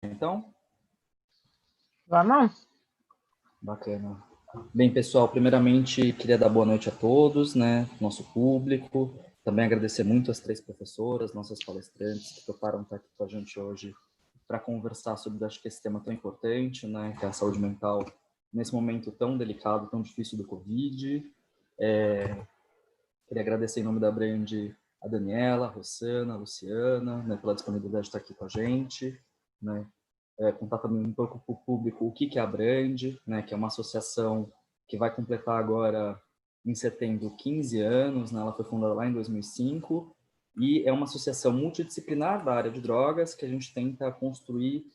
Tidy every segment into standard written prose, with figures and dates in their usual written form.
Então, Vamos? bacana. Bem, pessoal, primeiramente queria dar boa noite a todos, né, nosso público. Também agradecer muito as três professoras, nossas palestrantes que toparam estar aqui com a gente hoje para conversar sobre, acho que esse tema tão importante, né, que é a saúde mental nesse momento tão delicado, tão difícil do Covid. Queria agradecer em nome da Brand a Daniela, a Rossana, a Luciana, né, pela disponibilidade de estar aqui com a gente, né. Contar também um pouco para o público o que é a Brand, né, que é uma associação que vai completar agora, em setembro, 15 anos, né, ela foi fundada lá em 2005, e é uma associação multidisciplinar da área de drogas, que a gente tenta construir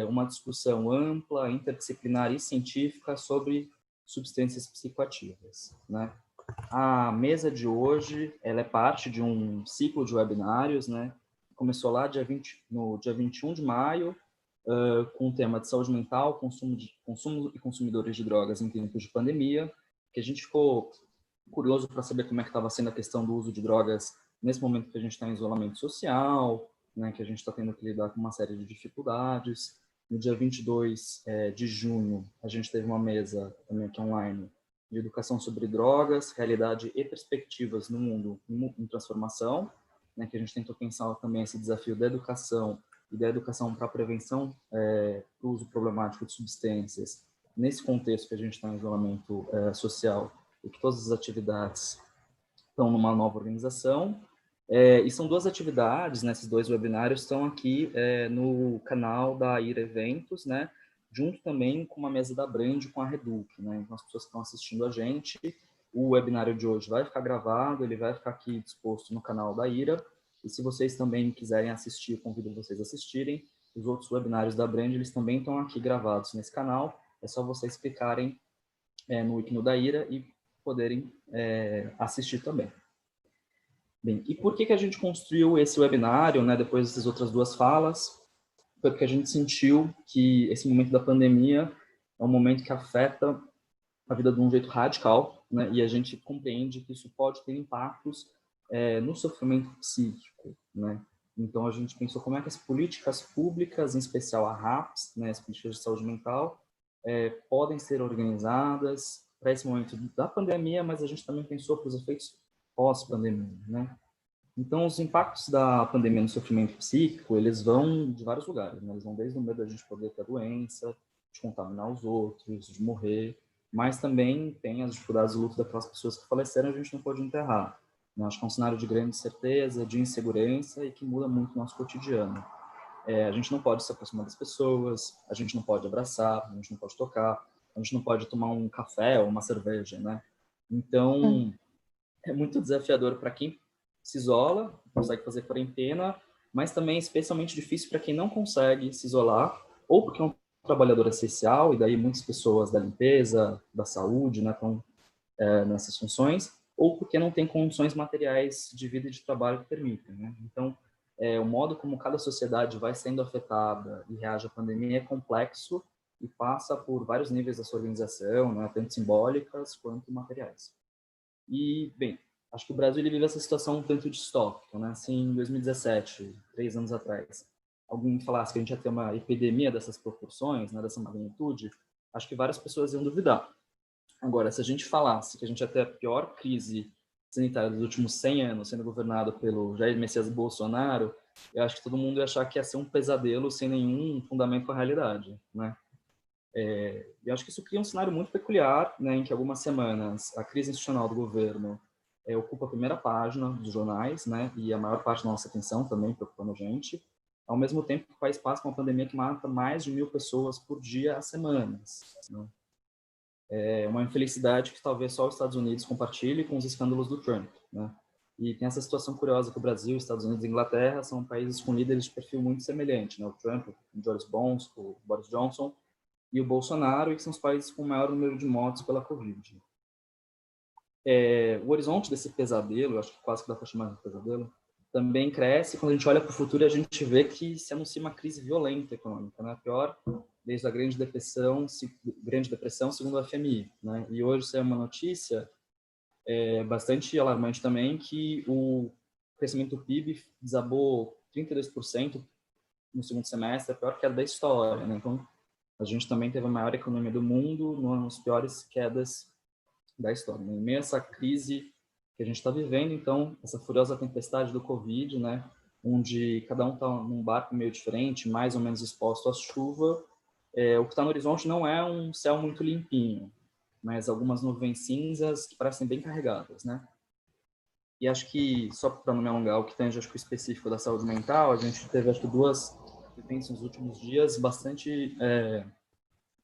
uma discussão ampla, interdisciplinar e científica sobre substâncias psicoativas, né. A mesa de hoje, ela é parte de um ciclo de webinários, né, começou lá no dia 21 de maio, com o tema de saúde mental, consumo e consumidores de drogas em tempos de pandemia, que a gente ficou curioso para saber como é que estava sendo a questão do uso de drogas nesse momento que a gente está em isolamento social, né, que a gente está tendo que lidar com uma série de dificuldades. No dia 22 de junho, a gente teve uma mesa também aqui online de educação sobre drogas, realidade e perspectivas no mundo em transformação, né, que a gente tentou pensar também esse desafio da educação e da educação para a prevenção do uso problemático de substâncias, nesse contexto que a gente está em isolamento social e que todas as atividades estão numa nova organização. E são duas atividades, né, esses dois webinários estão aqui no canal da IRA Eventos, né, junto também com uma mesa da Brand com a Reduc, né, então as pessoas que estão assistindo a gente, o webinário de hoje vai ficar gravado, ele vai ficar aqui disposto no canal da IRA, e se vocês também quiserem assistir, convido vocês a assistirem, os outros webinários da Brand, eles também estão aqui gravados nesse canal, é só vocês clicarem no Wiki da IRA e poderem assistir também. Bem, e por que a gente construiu esse webinário, né, depois dessas outras duas falas? Foi porque a gente sentiu que esse momento da pandemia é um momento que afeta a vida de um jeito radical, né, e a gente compreende que isso pode ter impactos no sofrimento psíquico, né. Então, a gente pensou como é que as políticas públicas, em especial a RAPS, né, as políticas de saúde mental, podem ser organizadas para esse momento da pandemia, mas a gente também pensou para os efeitos pós-pandemia, né? Então, os impactos da pandemia no sofrimento psíquico, eles vão de vários lugares, né? Eles vão desde o medo da gente poder ter a doença, de contaminar os outros, de morrer, mas também tem as dificuldades de luto daquelas pessoas que faleceram e a gente não pode enterrar, né? Acho que é um cenário de grande incerteza, de insegurança e que muda muito o nosso cotidiano. A gente não pode se aproximar das pessoas, a gente não pode abraçar, a gente não pode tocar, a gente não pode tomar um café ou uma cerveja, né? Então, é muito desafiador para quem se isola, consegue fazer quarentena, mas também especialmente difícil para quem não consegue se isolar, ou porque é um trabalhador essencial, e daí muitas pessoas da limpeza, da saúde, né, estão nessas funções, ou porque não tem condições materiais de vida e de trabalho que permitem, né? Então, o modo como cada sociedade vai sendo afetada e reage à pandemia é complexo e passa por vários níveis da sua organização, né, tanto simbólicas quanto materiais. E, bem, acho que o Brasil ele vive essa situação um tanto distópica, né? Assim, em 2017, 3 anos atrás, alguém falasse que a gente ia ter uma epidemia dessas proporções, né, dessa magnitude, acho que várias pessoas iam duvidar. Agora, se a gente falasse que a gente ia ter a pior crise sanitária dos últimos 100 anos, sendo governado pelo Jair Messias Bolsonaro, eu acho que todo mundo ia achar que ia ser um pesadelo sem nenhum fundamento com a realidade, né? E acho que isso cria um cenário muito peculiar, né, em que algumas semanas a crise institucional do governo ocupa a primeira página dos jornais, né, e a maior parte da nossa atenção também preocupando a gente, ao mesmo tempo que o país passa por uma pandemia que mata mais de 1.000 pessoas por dia há semanas, né? É uma infelicidade que talvez só os Estados Unidos compartilhe com os escândalos do Trump, né? E tem essa situação curiosa que o Brasil, Estados Unidos e Inglaterra são países com líderes de perfil muito semelhante, né? O Trump, o Boris Johnson, e o Bolsonaro, e que são os países com o maior número de mortes pela Covid. O horizonte desse pesadelo, acho que quase que dá para chamar de pesadelo, também cresce quando a gente olha para o futuro e a gente vê que se anuncia uma crise violenta econômica, né? Pior desde a Grande Depressão, segundo a FMI, né? E hoje saiu uma notícia bastante alarmante também, que o crescimento do PIB desabou 32% no segundo semestre, a pior queda da história, né? Então, a gente também teve a maior economia do mundo, uma das piores quedas da história. Né? Em meio a essa crise que a gente está vivendo, então, essa furiosa tempestade do Covid, né? Onde cada um está num barco meio diferente, mais ou menos exposto à chuva, o que está no horizonte não é um céu muito limpinho, mas algumas nuvens cinzas que parecem bem carregadas, né? E acho que, só para não me alongar, o que tange, acho que o específico da saúde mental, a gente teve, acho que, duas vivências nos últimos dias bastante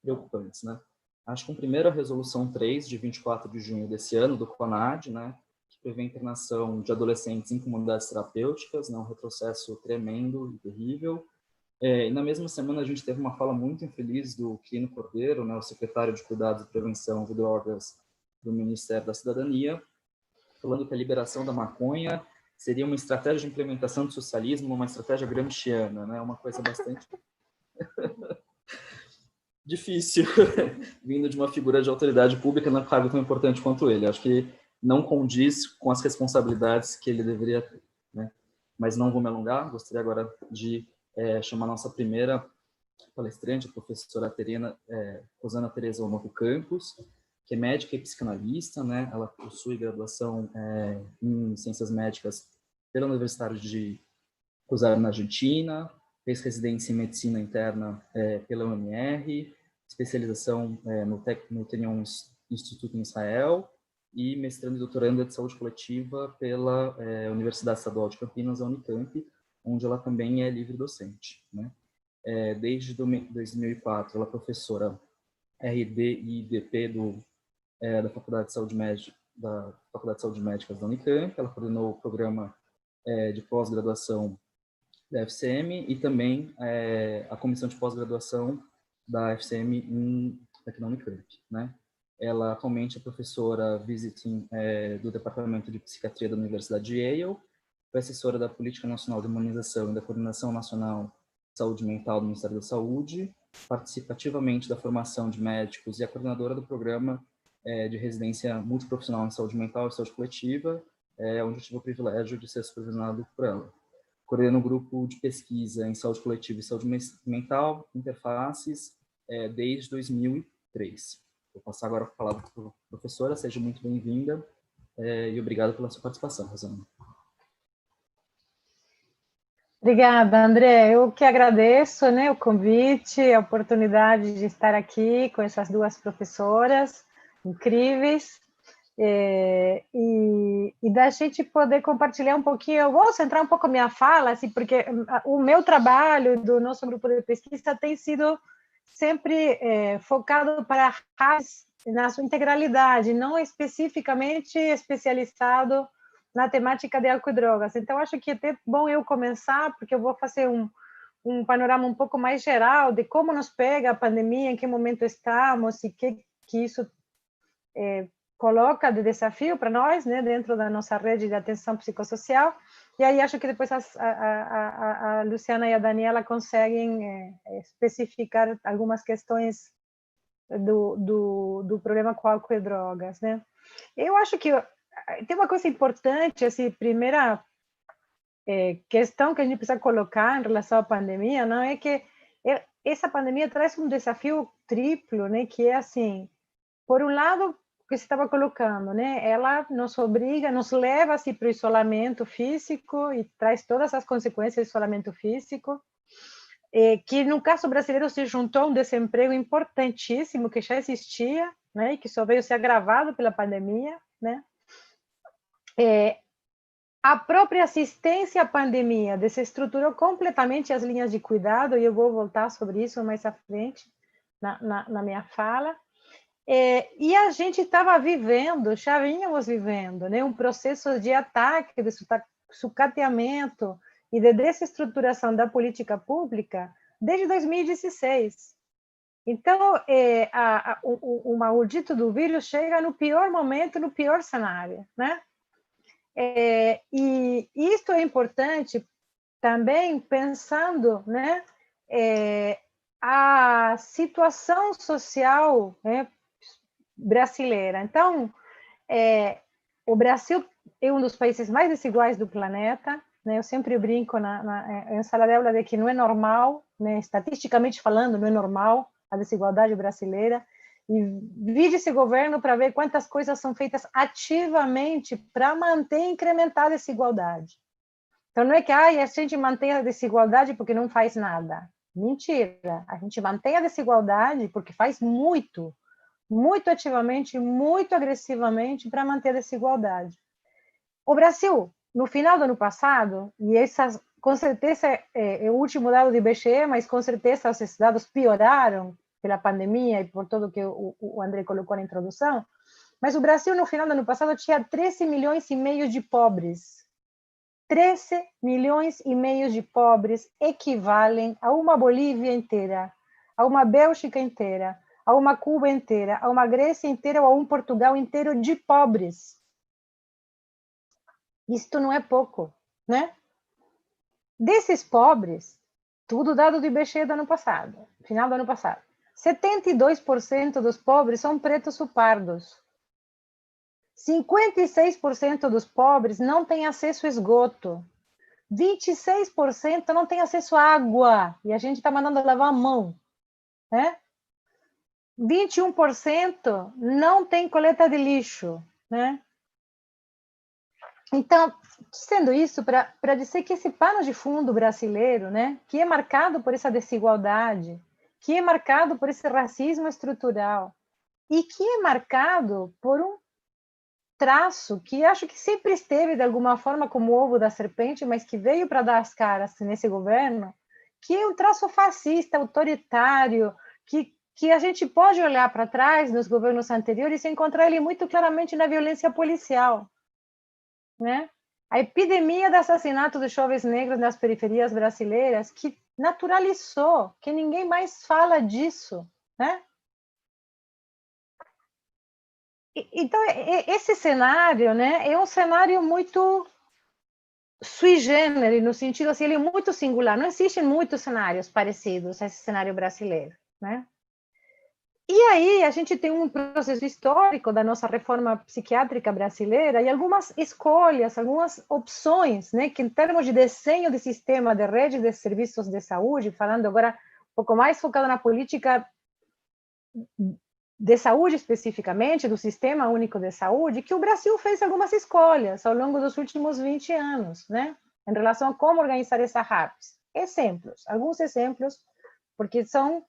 preocupantes, né? Acho que, primeiro, a Resolução 3, de 24 de junho desse ano, do CONAD, né? Que prevê a internação de adolescentes em comunidades terapêuticas, né? Um retrocesso tremendo e terrível. E na mesma semana a gente teve uma fala muito infeliz do Quirino Cordeiro, né, o secretário de Cuidados e Prevenção de Drogas do Ministério da Cidadania, falando que a liberação da maconha seria uma estratégia de implementação do socialismo, uma estratégia gramsciana, né, uma coisa bastante difícil, vindo de uma figura de autoridade pública num cargo tão importante quanto ele. Acho que não condiz com as responsabilidades que ele deveria ter, né? Mas não vou me alongar, gostaria agora de chamar a nossa primeira palestrante, a professora Rosana Teresa Onoto Campos, que é médica e psicanalista, né? Ela possui graduação em Ciências Médicas pela Universidade de Rosário, na Argentina, fez residência em Medicina Interna pela UNR, especialização no Technion Instituto em Israel e mestrando e doutoranda de saúde coletiva pela Universidade Estadual de Campinas, a Unicamp, onde ela também é livre docente, né? Desde 2004, ela é professora RD e IDP da Faculdade de Saúde Médica da Unicamp. Ela coordenou o programa de pós-graduação da FCM e também a comissão de pós-graduação da FCM aqui na Unicamp, né? Ela atualmente é professora visiting do Departamento de Psiquiatria da Universidade de Yale, foi assessora da Política Nacional de Imunização e da Coordenação Nacional de Saúde Mental do Ministério da Saúde, participa ativamente da formação de médicos e é coordenadora do programa de residência multiprofissional em saúde mental e saúde coletiva, onde eu tive o privilégio de ser supervisionado por ela. Coordena um grupo de pesquisa em saúde coletiva e saúde mental, interfaces, desde 2003. Vou passar agora a palavra para a professora, seja muito bem-vinda e obrigado pela sua participação, Rosana. Obrigada, André. Eu que agradeço, né, o convite, a oportunidade de estar aqui com essas duas professoras incríveis e da gente poder compartilhar um pouquinho. Eu vou centrar um pouco a minha fala, assim, porque o meu trabalho do nosso grupo de pesquisa tem sido sempre focado para a RAS na sua integralidade, não especificamente especializado na temática de álcool e drogas. Então, acho que é até bom eu começar, porque eu vou fazer um panorama um pouco mais geral de como nos pega a pandemia, em que momento estamos e que isso coloca de desafio para nós, né, dentro da nossa rede de atenção psicossocial. E aí acho que depois a Luciana e a Daniela conseguem especificar algumas questões do problema com álcool e drogas, né? Eu acho que tem uma coisa importante, assim, primeira questão que a gente precisa colocar em relação à pandemia, não é que essa pandemia traz um desafio triplo, né? Que é assim, por um lado, o que você estava colocando, né? Ela nos obriga, nos leva assim, para o isolamento físico e traz todas as consequências do isolamento físico, que no caso brasileiro se juntou a um desemprego importantíssimo que já existia, né? E que só veio ser agravado pela pandemia, né? A própria assistência à pandemia desestruturou completamente as linhas de cuidado, e eu vou voltar sobre isso mais à frente na minha fala. E a gente estava vivendo, já vínhamos vivendo, né, um processo de ataque, de sucateamento e de desestruturação da política pública desde 2016. Então, o maldito do vírus chega no pior momento, no pior cenário, né? E isto é importante também pensando, né, a situação social, né, brasileira. Então, o Brasil é um dos países mais desiguais do planeta, né? Eu sempre brinco em sala de aula de que não é normal, né? Estatisticamente falando, não é normal a desigualdade brasileira. E vide esse governo para ver quantas coisas são feitas ativamente para manter e incrementar a desigualdade. Então, não é que a gente mantém a desigualdade porque não faz nada. Mentira. A gente mantém a desigualdade porque faz muito, muito ativamente, muito agressivamente para manter a desigualdade. O Brasil, no final do ano passado, e essas, com certeza é o último dado do IBGE, mas com certeza esses dados pioraram pela pandemia e por tudo que o André colocou na introdução, mas o Brasil, no final do ano passado, tinha 13 milhões e meio de pobres. 13 milhões e meio de pobres equivalem a uma Bolívia inteira, a uma Bélgica inteira, a uma Cuba inteira, a uma Grécia inteira ou a um Portugal inteiro de pobres. Isto não é pouco, né? Desses pobres, tudo dado do IBGE do ano passado, final do ano passado, 72% dos pobres são pretos ou pardos. 56% dos pobres não têm acesso a esgoto. 26% não têm acesso à água. E a gente está mandando lavar a mão. Né? 21% não tem coleta de lixo. Né? Então, sendo isso, para dizer que esse pano de fundo brasileiro, né, que é marcado por essa desigualdade, que é marcado por esse racismo estrutural, e que é marcado por um traço que acho que sempre esteve de alguma forma como o ovo da serpente, mas que veio para dar as caras nesse governo, que é um traço fascista, autoritário, que a gente pode olhar para trás nos governos anteriores e encontrar ele muito claramente na violência policial, né? A epidemia de assassinato de jovens negros nas periferias brasileiras que naturalizou, que ninguém mais fala disso, né? Então, esse cenário, né, é um cenário muito sui generis, no sentido assim, ele é muito singular. Não existem muitos cenários parecidos a esse cenário brasileiro, né? E aí a gente tem um processo histórico da nossa reforma psiquiátrica brasileira e algumas escolhas, algumas opções, né, que em termos de desenho de sistema de rede de serviços de saúde, falando agora um pouco mais focado na política de saúde especificamente, do Sistema Único de Saúde, que o Brasil fez algumas escolhas ao longo dos últimos 20 anos, né, em relação a como organizar essa RAPS. Exemplos, alguns exemplos, porque são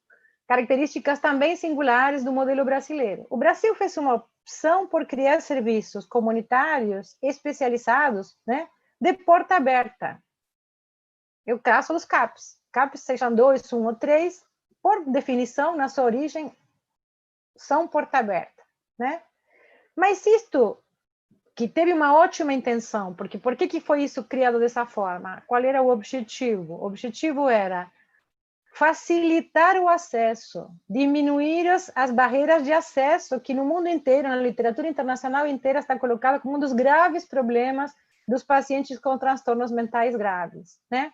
características também singulares do modelo brasileiro. O Brasil fez uma opção por criar serviços comunitários especializados, né, de porta aberta. É o caso dos CAPs. CAPs, sejam 2, 1 ou 3, por definição, na sua origem, são porta aberta, né? Mas isto, que teve uma ótima intenção, porque por que foi isso criado dessa forma? Qual era o objetivo? O objetivo era facilitar o acesso, diminuir as barreiras de acesso, que no mundo inteiro, na literatura internacional inteira, está colocada como um dos graves problemas dos pacientes com transtornos mentais graves, né?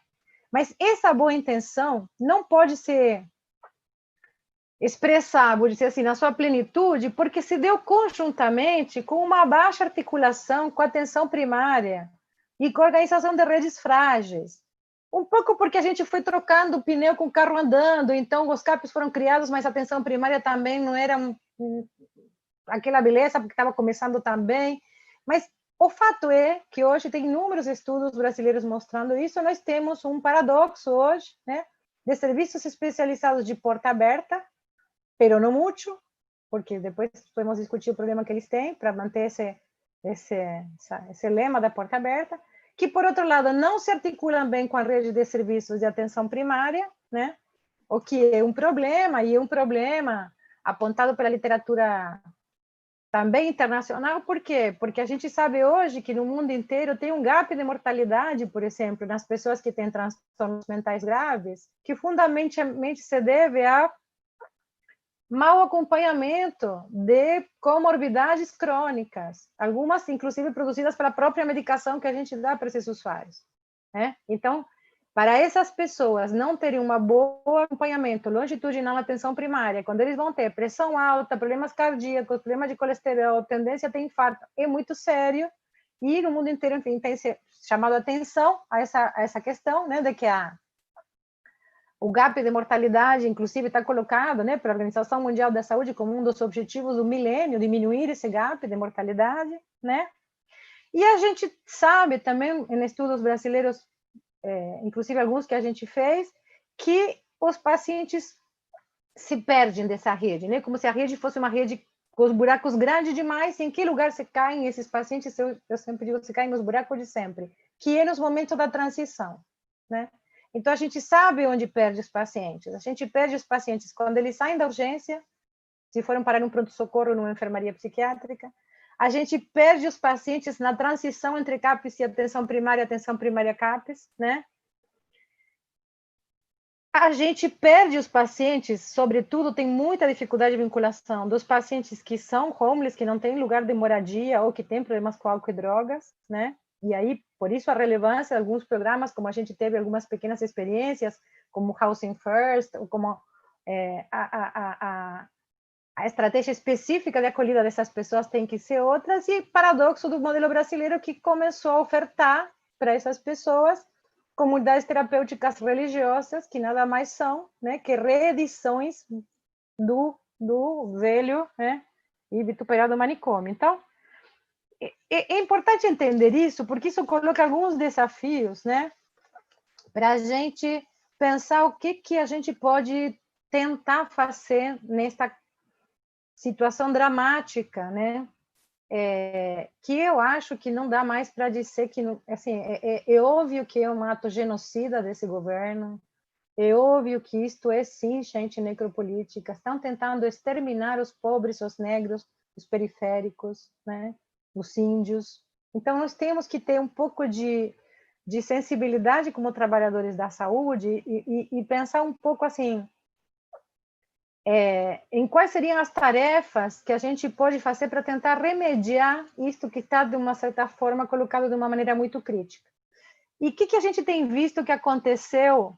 Mas essa boa intenção não pode ser expressar, vou dizer assim, na sua plenitude, porque se deu conjuntamente com uma baixa articulação com a atenção primária e com a organização de redes frágeis. Um pouco porque a gente foi trocando o pneu com o carro andando, então os CAPs foram criados, mas a atenção primária também não era aquela beleza, porque estava começando também. Mas o fato é que hoje tem inúmeros estudos brasileiros mostrando isso, nós temos um paradoxo hoje, né, de serviços especializados de porta aberta, pero no mucho, porque depois podemos discutir o problema que eles têm para manter esse lema da porta aberta, que, por outro lado, não se articulam bem com a rede de serviços de atenção primária, né? O que é um problema, e é um problema apontado pela literatura também internacional. Por quê? Porque a gente sabe hoje que no mundo inteiro tem um gap de mortalidade, por exemplo, nas pessoas que têm transtornos mentais graves, que fundamentalmente se deve a mau acompanhamento de comorbidades crônicas, algumas inclusive produzidas pela própria medicação que a gente dá para esses usuários, né? Então, para essas pessoas não terem um bom acompanhamento longitudinal na atenção primária, quando eles vão ter pressão alta, problemas cardíacos, problema de colesterol, tendência a ter infarto, é muito sério, e no mundo inteiro, enfim, tem chamado a atenção a essa questão, né, de que o gap de mortalidade, inclusive, está colocado, né, pela Organização Mundial da Saúde como um dos objetivos do milênio, diminuir esse gap de mortalidade, né? E a gente sabe também, em estudos brasileiros, inclusive alguns que a gente fez, que os pacientes se perdem dessa rede, né? Como se a rede fosse uma rede com os buracos grandes demais, em que lugar se caem esses pacientes? Eu sempre digo, se caem nos buracos de sempre, que é nos momentos da transição, né? Então, a gente sabe onde perde os pacientes. A gente perde os pacientes quando eles saem da urgência, se foram parar num pronto-socorro, numa enfermaria psiquiátrica. A gente perde os pacientes na transição entre CAPS e atenção primária CAPS, né? A gente perde os pacientes, sobretudo, tem muita dificuldade de vinculação dos pacientes que são homeless, que não têm lugar de moradia ou que têm problemas com álcool e drogas, né? E aí, por isso, a relevância de alguns programas, como a gente teve algumas pequenas experiências, como Housing First, ou como a estratégia específica de acolhida dessas pessoas tem que ser outras, e paradoxo do modelo brasileiro que começou a ofertar para essas pessoas comunidades terapêuticas religiosas, que nada mais são, né, que reedições do velho, né, e vituperado manicômio. Então, é importante entender isso, porque isso coloca alguns desafios, né, para a gente pensar o que a gente pode tentar fazer nesta situação dramática, né, que eu acho que não dá mais para dizer que, assim, é óbvio que é um ato genocida desse governo, é óbvio que isto é, sim, gente necropolítica, estão tentando exterminar os pobres, os negros, os periféricos, né, os índios. Então, nós temos que ter um pouco de sensibilidade como trabalhadores da saúde e pensar um pouco assim, em quais seriam as tarefas que a gente pode fazer para tentar remediar isto que está, de uma certa forma, colocado de uma maneira muito crítica. E o que a gente tem visto que aconteceu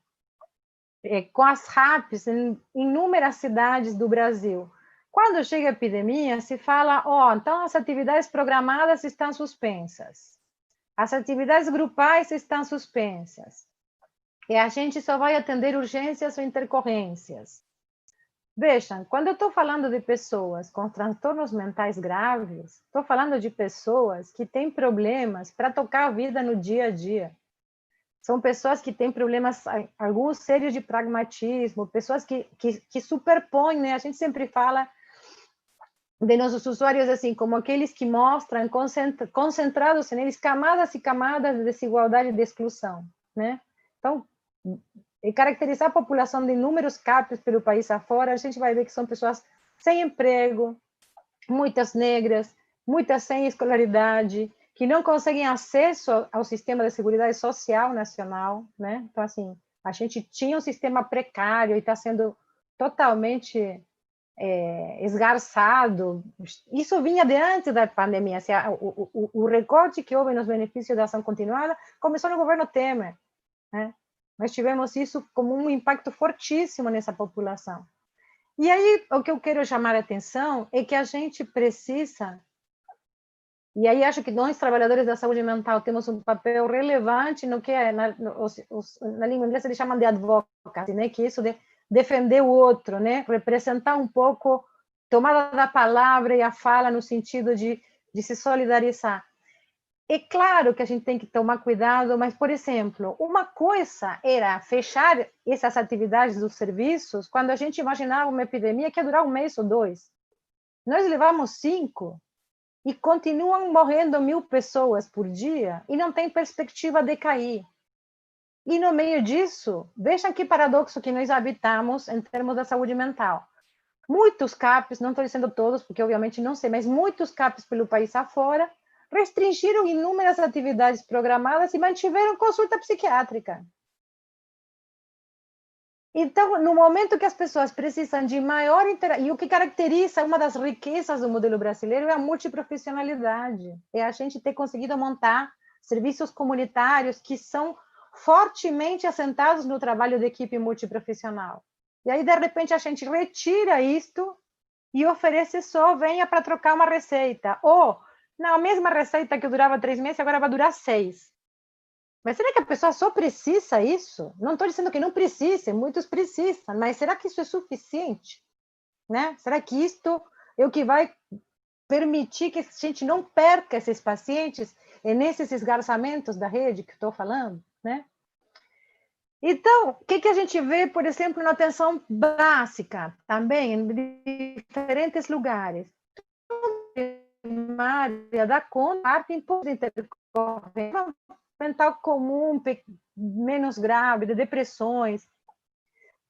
com as RAPs em inúmeras cidades do Brasil? Quando chega a epidemia, se fala, então as atividades programadas estão suspensas, as atividades grupais estão suspensas, e a gente só vai atender urgências ou intercorrências. Vejam, quando eu estou falando de pessoas com transtornos mentais graves, estou falando de pessoas que têm problemas para tocar a vida no dia a dia. São pessoas que têm problemas, alguns sérios de pragmatismo, pessoas que superpõem, né? A gente sempre fala de nossos usuários assim, como aqueles que mostram concentrados neles camadas e camadas de desigualdade e de exclusão, né? Então, e caracterizar a população de inúmeros CAPs pelo país afora, a gente vai ver que são pessoas sem emprego, muitas negras, muitas sem escolaridade, que não conseguem acesso ao sistema de seguridade social nacional, né? Então, assim, a gente tinha um sistema precário e está sendo totalmente esgarçado. Isso vinha de antes da pandemia. Assim, o recorte que houve nos benefícios da ação continuada começou no governo Temer, né? Nós tivemos isso como um impacto fortíssimo nessa população. E aí, o que eu quero chamar a atenção é que a gente precisa, e aí acho que nós, trabalhadores da saúde mental, temos um papel relevante no que na língua inglesa eles chamam de advocacy, né? Que é isso de defender o outro, né? Representar um pouco, tomada da palavra e a fala no sentido de se solidarizar. É claro que a gente tem que tomar cuidado, mas, por exemplo, uma coisa era fechar essas atividades dos serviços quando a gente imaginava uma epidemia que ia durar 1 mês ou 2. Nós levamos 5 e continuam morrendo 1.000 pessoas por dia e não tem perspectiva de cair. E no meio disso, vejam que paradoxo que nós habitamos em termos da saúde mental. Muitos CAPs, não estou dizendo todos, porque obviamente não sei, mas muitos CAPs pelo país afora, restringiram inúmeras atividades programadas e mantiveram consulta psiquiátrica. Então, no momento que as pessoas precisam de maior interação, e o que caracteriza uma das riquezas do modelo brasileiro é a multiprofissionalidade, é a gente ter conseguido montar serviços comunitários que são fortemente assentados no trabalho de equipe multiprofissional. E aí, de repente, a gente retira isto e oferece só, venha para trocar uma receita, ou Não, a mesma receita que durava 3 meses, agora vai durar 6. Mas será que a pessoa só precisa isso? Não estou dizendo que não precise, muitos precisam, mas será que isso é suficiente? Né? Será que isto é o que vai permitir que a gente não perca esses pacientes nesses esgarçamentos da rede que estou falando, né? Então, o que a gente vê, por exemplo, na atenção básica, também em diferentes lugares? Primária dá conta, parte intercorrente, mental comum, menos grave, de depressões.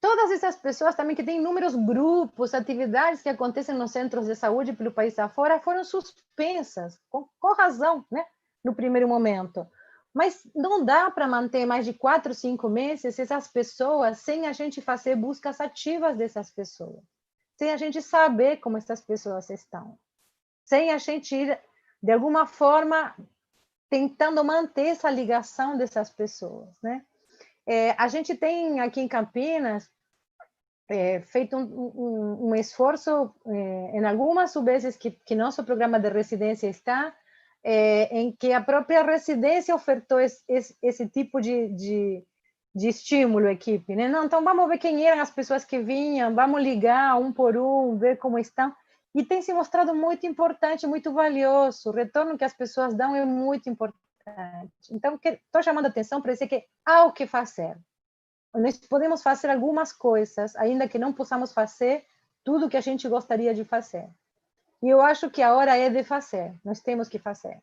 Todas essas pessoas também que têm inúmeros grupos, atividades que acontecem nos centros de saúde pelo país afora, foram suspensas, com razão, né? No primeiro momento. Mas não dá para manter mais de 4, 5 meses essas pessoas sem a gente fazer buscas ativas dessas pessoas, sem a gente saber como essas pessoas estão, sem a gente ir, de alguma forma, tentando manter essa ligação dessas pessoas, né? A gente tem aqui em Campinas feito um esforço em algumas vezes que nosso programa de residência está, em que a própria residência ofertou esse tipo de estímulo à equipe, né? Não, então vamos ver quem eram as pessoas que vinham, vamos ligar um por um, ver como estão. E tem se mostrado muito importante, muito valioso. O retorno que as pessoas dão é muito importante. Então, estou chamando a atenção para dizer que há o que fazer. Nós podemos fazer algumas coisas, ainda que não possamos fazer tudo que a gente gostaria de fazer. E eu acho que a hora é de fazer, nós temos que fazer.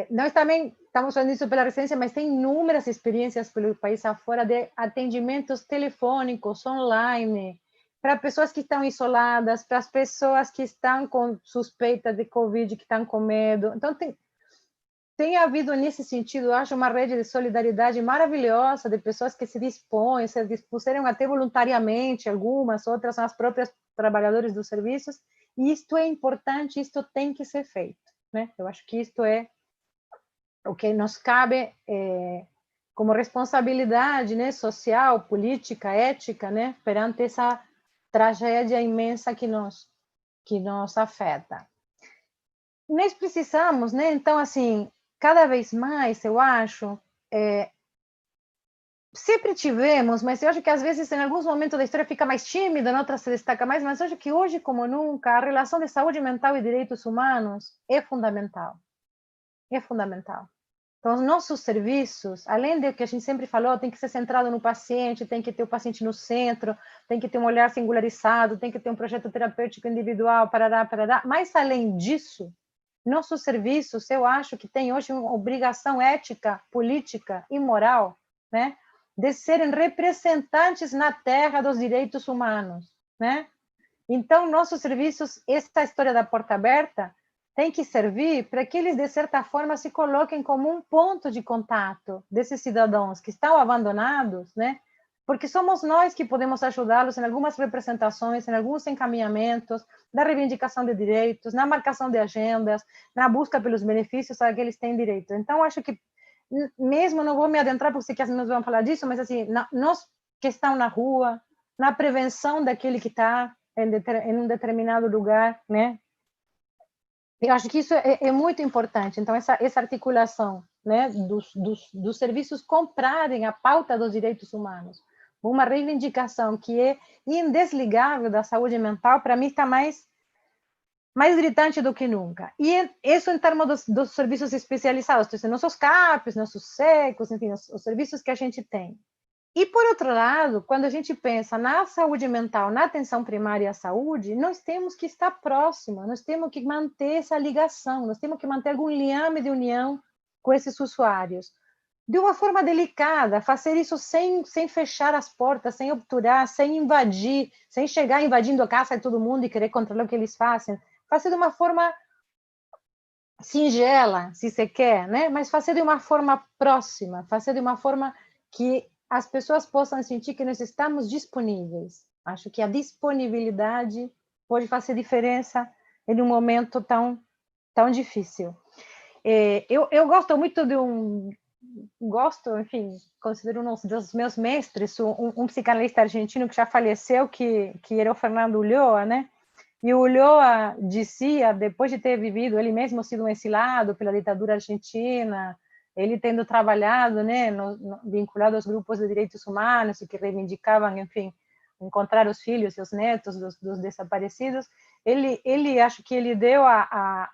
Nós também estamos fazendo isso pela residência, mas tem inúmeras experiências pelo país afora de atendimentos telefônicos, online, para pessoas que estão isoladas, para as pessoas que estão com suspeita de Covid, que estão com medo. Então, tem havido, nesse sentido, eu acho, uma rede de solidariedade maravilhosa, de pessoas que se dispõem, se dispuseram até voluntariamente, algumas, outras são as próprias trabalhadores dos serviços, e isto é importante, isto tem que ser feito, né? Eu acho que isto é o que nos cabe como responsabilidade, né, social, política, ética, né, perante essa tragédia imensa que nos afeta. Nós precisamos, né, então, assim, cada vez mais, eu acho, sempre tivemos, mas eu acho que às vezes em alguns momentos da história fica mais tímida, em outras se destaca mais, mas eu acho que hoje, como nunca, a relação de saúde mental e direitos humanos é fundamental. É fundamental. Então, os nossos serviços, além do que a gente sempre falou, tem que ser centrado no paciente, tem que ter o paciente no centro, tem que ter um olhar singularizado, tem que ter um projeto terapêutico individual, parará, parará. Mas, além disso, nossos serviços, eu acho que tem hoje uma obrigação ética, política e moral, né, de serem representantes na terra dos direitos humanos, né? Então, nossos serviços, essa história da porta aberta, tem que servir para que eles, de certa forma, se coloquem como um ponto de contato desses cidadãos que estão abandonados, né? Porque somos nós que podemos ajudá-los em algumas representações, em alguns encaminhamentos, na reivindicação de direitos, na marcação de agendas, na busca pelos benefícios a que eles têm direito. Então, acho que, mesmo não vou me adentrar, porque sei que as meninas vão falar disso, mas assim, nós que estamos na rua, na prevenção daquele que está em um determinado lugar, né? Eu acho que isso é muito importante. Então, essa articulação, né, dos serviços comprarem a pauta dos direitos humanos, uma reivindicação que é indesligável da saúde mental, para mim está mais gritante do que nunca. E isso em termos dos serviços especializados, então, nossos CAPs, nossos SECOS, enfim, os serviços que a gente tem. E, por outro lado, quando a gente pensa na saúde mental, na atenção primária à saúde, nós temos que estar próxima, nós temos que manter essa ligação, nós temos que manter algum liame de união com esses usuários. De uma forma delicada, fazer isso sem fechar as portas, sem obturar, sem invadir, sem chegar invadindo a casa de todo mundo e querer controlar o que eles fazem. Fazer de uma forma singela, se você quer, né? Mas fazer de uma forma próxima, fazer de uma forma que as pessoas possam sentir que nós estamos disponíveis. Acho que a disponibilidade pode fazer diferença em um momento tão difícil. Eu gosto muito enfim, considero um dos meus mestres, um psicanalista argentino que já faleceu, que era o Fernando Ulloa, né? E o Ulloa dizia, depois de ter vivido, ele mesmo sido exilado pela ditadura argentina, ele tendo trabalhado, né, vinculado aos grupos de direitos humanos e que reivindicavam, enfim, encontrar os filhos e os netos dos desaparecidos, ele acho que ele deu a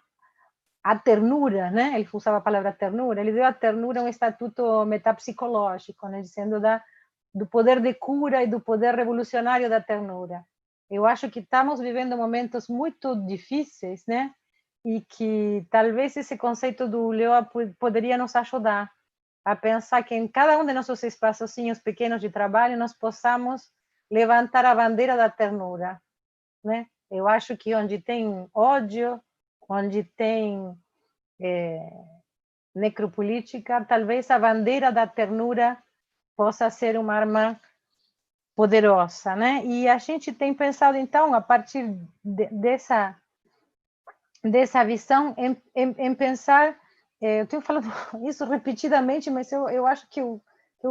ternura, né? Ele usava a palavra ternura, ele deu à ternura um estatuto metapsicológico, né? Dizendo do poder de cura e do poder revolucionário da ternura. Eu acho que estamos vivendo momentos muito difíceis, né? E que talvez esse conceito do Ulloa poderia nos ajudar a pensar que em cada um de nossos espaçozinhos pequenos de trabalho nós possamos levantar a bandeira da ternura, né? Eu acho que onde tem ódio, onde tem necropolítica, talvez a bandeira da ternura possa ser uma arma poderosa, né? E a gente tem pensado, então, a partir dessa visão, em pensar, eu tenho falado isso repetidamente, mas eu acho que eu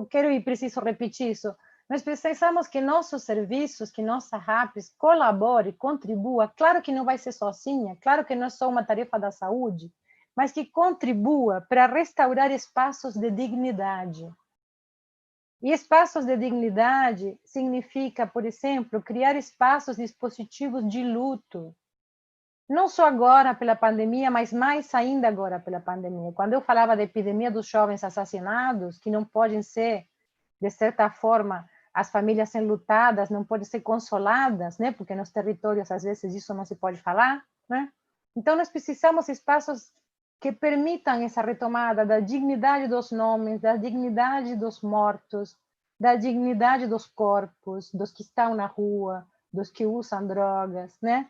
quero e preciso repetir isso. Nós precisamos que nossos serviços, que nossa RAPS colabore, contribua. Claro que não vai ser sozinha, claro que não é só uma tarefa da saúde, mas que contribua para restaurar espaços de dignidade. E espaços de dignidade significa, por exemplo, criar espaços dispositivos de luto. Não só agora pela pandemia, mas mais ainda agora pela pandemia. Quando eu falava da epidemia dos jovens assassinados, que não podem ser, de certa forma, as famílias enlutadas, não podem ser consoladas, né? Porque nos territórios, às vezes, isso não se pode falar, né? Então, nós precisamos de espaços que permitam essa retomada da dignidade dos nomes, da dignidade dos mortos, da dignidade dos corpos, dos que estão na rua, dos que usam drogas, né?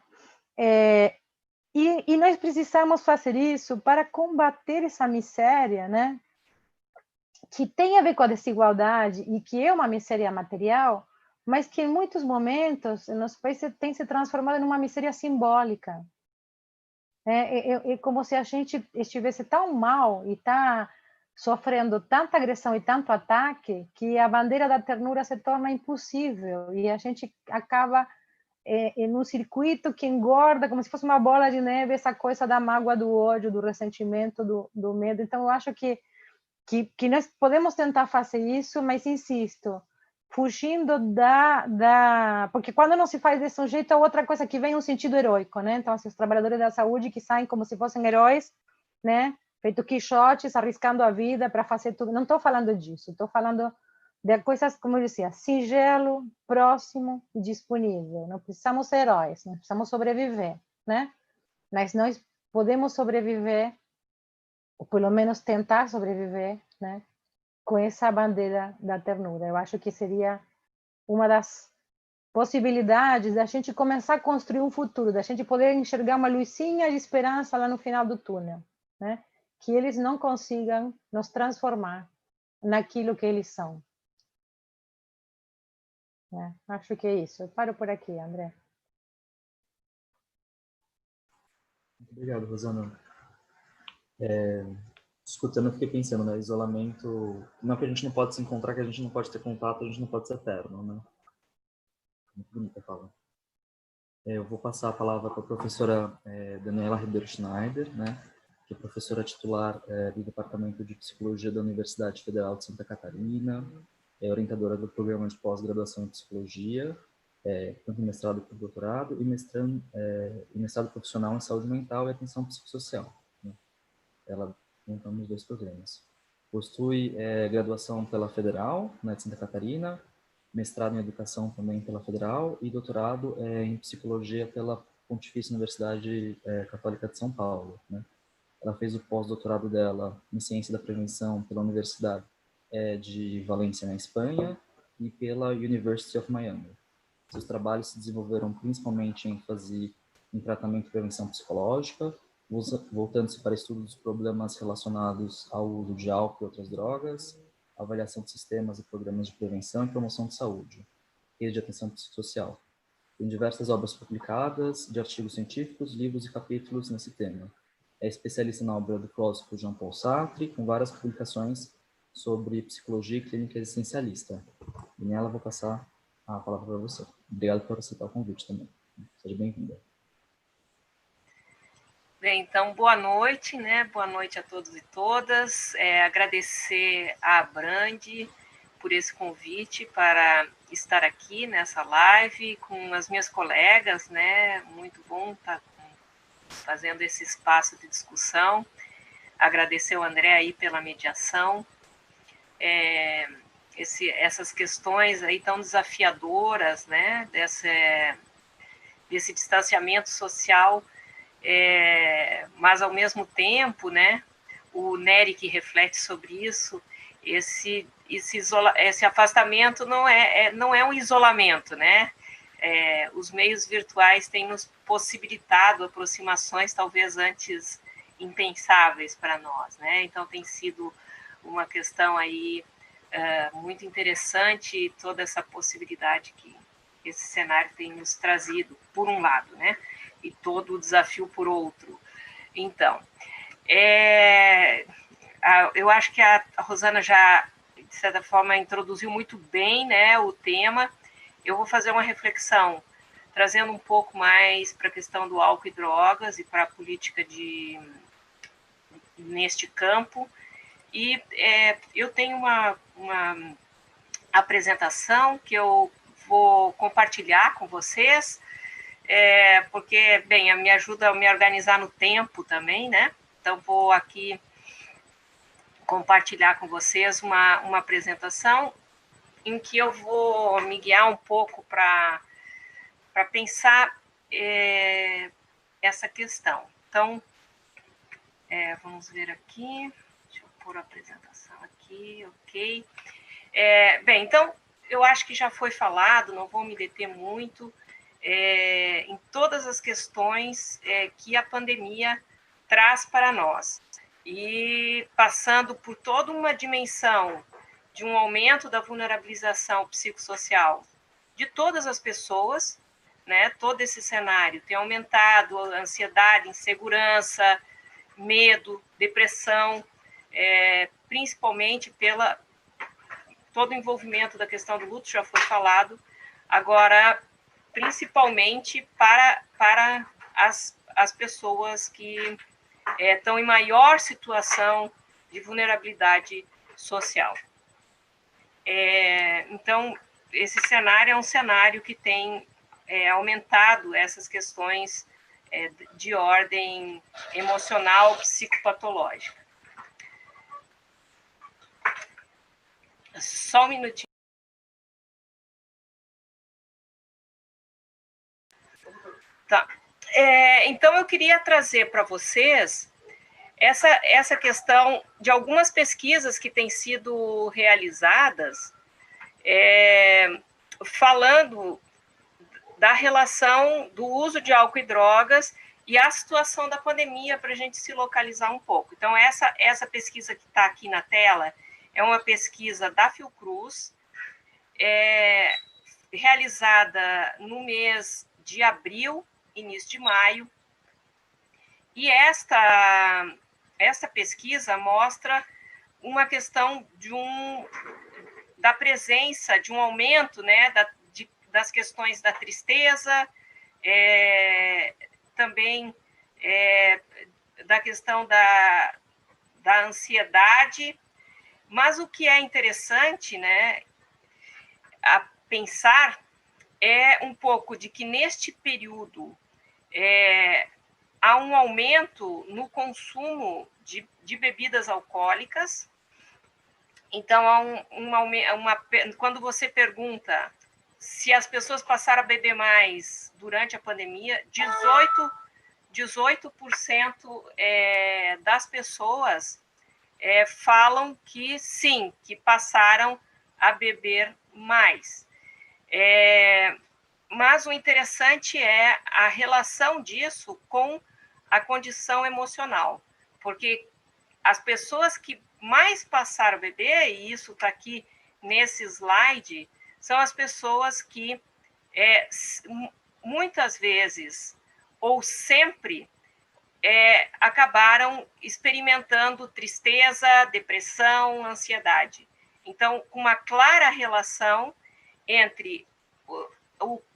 E nós precisamos fazer isso para combater essa miséria, né? Que tem a ver com a desigualdade e que é uma miséria material, mas que em muitos momentos no nosso país tem se transformado numa miséria simbólica. É como se a gente estivesse tão mal e está sofrendo tanta agressão e tanto ataque que a bandeira da ternura se torna impossível e a gente acaba em um circuito que engorda como se fosse uma bola de neve, essa coisa da mágoa, do ódio, do ressentimento, do medo. Então, eu acho que nós podemos tentar fazer isso, mas insisto, fugindo porque quando não se faz desse jeito, é outra coisa que vem um sentido heróico, né? Então, assim, os trabalhadores da saúde que saem como se fossem heróis, né? Feito quixotes, arriscando a vida para fazer tudo. Não estou falando disso, estou falando de coisas, como eu dizia, singelo, próximo e disponível. Não precisamos ser heróis, não precisamos sobreviver, né? Mas nós podemos sobreviver, ou pelo menos tentar sobreviver, né? Com essa bandeira da ternura. Eu acho que seria uma das possibilidades da gente começar a construir um futuro, da gente poder enxergar uma luzinha de esperança lá no final do túnel, né? Que eles não consigam nos transformar naquilo que eles são. Acho que é isso. Eu paro por aqui, André. Muito obrigado, Rosana. Escutando, eu fiquei pensando, né? Isolamento. Não é que a gente não pode se encontrar, que a gente não pode ter contato, a gente não pode ser eterno, né? Muito bonita a fala. Eu vou passar a palavra para a professora Daniela Ribeiro Schneider, né? Que é professora titular do Departamento de Psicologia da Universidade Federal de Santa Catarina, é orientadora do programa de pós-graduação em Psicologia, tanto mestrado quanto doutorado, e mestrado profissional em Saúde Mental e Atenção Psicossocial. Né? Ela monta nos dois programas. Possui graduação pela Federal, né, de Santa Catarina, mestrado em Educação também pela Federal e doutorado em Psicologia pela Pontifícia Universidade Católica de São Paulo, né? Ela fez o pós-doutorado dela em Ciência da Prevenção pela Universidade de Valência, na Espanha, e pela University of Miami. Seus trabalhos se desenvolveram principalmente em ênfase em tratamento e prevenção psicológica, voltando-se para estudos dos problemas relacionados ao uso de álcool e outras drogas, avaliação de sistemas e programas de prevenção e promoção de saúde, rede de atenção psicossocial. Tem diversas obras publicadas, de artigos científicos, livros e capítulos nesse tema. É especialista na obra do filósofo Jean-Paul Sartre, com várias publicações sobre psicologia e clínica existencialista. E nela vou passar a palavra para você. Obrigado por aceitar o convite também. Seja bem-vinda. Bem, então, boa noite, né? Boa noite a todos e todas. Agradecer à Abrande por esse convite para estar aqui nessa live com as minhas colegas, né? Muito bom estar fazendo esse espaço de discussão. Agradecer ao André aí pela mediação. Essas questões aí tão desafiadoras, né? Desse distanciamento social, mas ao mesmo tempo, né? O Nery que reflete sobre isso, esse afastamento não é um isolamento, né? Os meios virtuais têm nos possibilitado aproximações talvez antes impensáveis para nós, né? Então tem sido uma questão aí muito interessante toda essa possibilidade que esse cenário tem nos trazido, por um lado, né? E todo o desafio por outro. Então, eu acho que a Rosana já, de certa forma, introduziu muito bem, né, o tema. Eu vou fazer uma reflexão, trazendo um pouco mais para a questão do álcool e drogas e para a política neste campo. E eu tenho uma apresentação que eu vou compartilhar com vocês, porque, bem, me ajuda a me organizar no tempo também, né? Então, vou aqui compartilhar com vocês uma apresentação em que eu vou me guiar um pouco para pensar essa questão. Então, vamos ver aqui, deixa eu pôr a apresentação aqui, ok. Bem, então, eu acho que já foi falado, não vou me deter muito, em todas as questões que a pandemia traz para nós. E passando por toda uma dimensão de um aumento da vulnerabilização psicossocial de todas as pessoas, né? Todo esse cenário tem aumentado a ansiedade, insegurança, medo, depressão, principalmente pela todo o envolvimento da questão do luto, já foi falado, agora, principalmente para as pessoas que estão em maior situação de vulnerabilidade social. Então, esse cenário é um cenário que tem aumentado essas questões de ordem emocional, psicopatológica. Só um minutinho. Tá. Então, eu queria trazer para vocês essa questão de algumas pesquisas que têm sido realizadas, falando da relação do uso de álcool e drogas e a situação da pandemia, para a gente se localizar um pouco. Então, essa pesquisa que está aqui na tela é uma pesquisa da Fiocruz, realizada no mês de abril, início de maio, e esta pesquisa mostra uma questão da presença, de um aumento, né, das questões da tristeza, também da questão da ansiedade, mas o que é interessante, né, a pensar é um pouco de que neste período há um aumento no consumo de bebidas alcoólicas. Então, há quando você pergunta se as pessoas passaram a beber mais durante a pandemia, 18% das pessoas falam que sim, que passaram a beber mais. Mas o interessante é a relação disso com a condição emocional, porque as pessoas que mais passaram a beber, e isso está aqui nesse slide, são as pessoas que muitas vezes ou sempre acabaram experimentando tristeza, depressão, ansiedade. Então, uma clara relação entre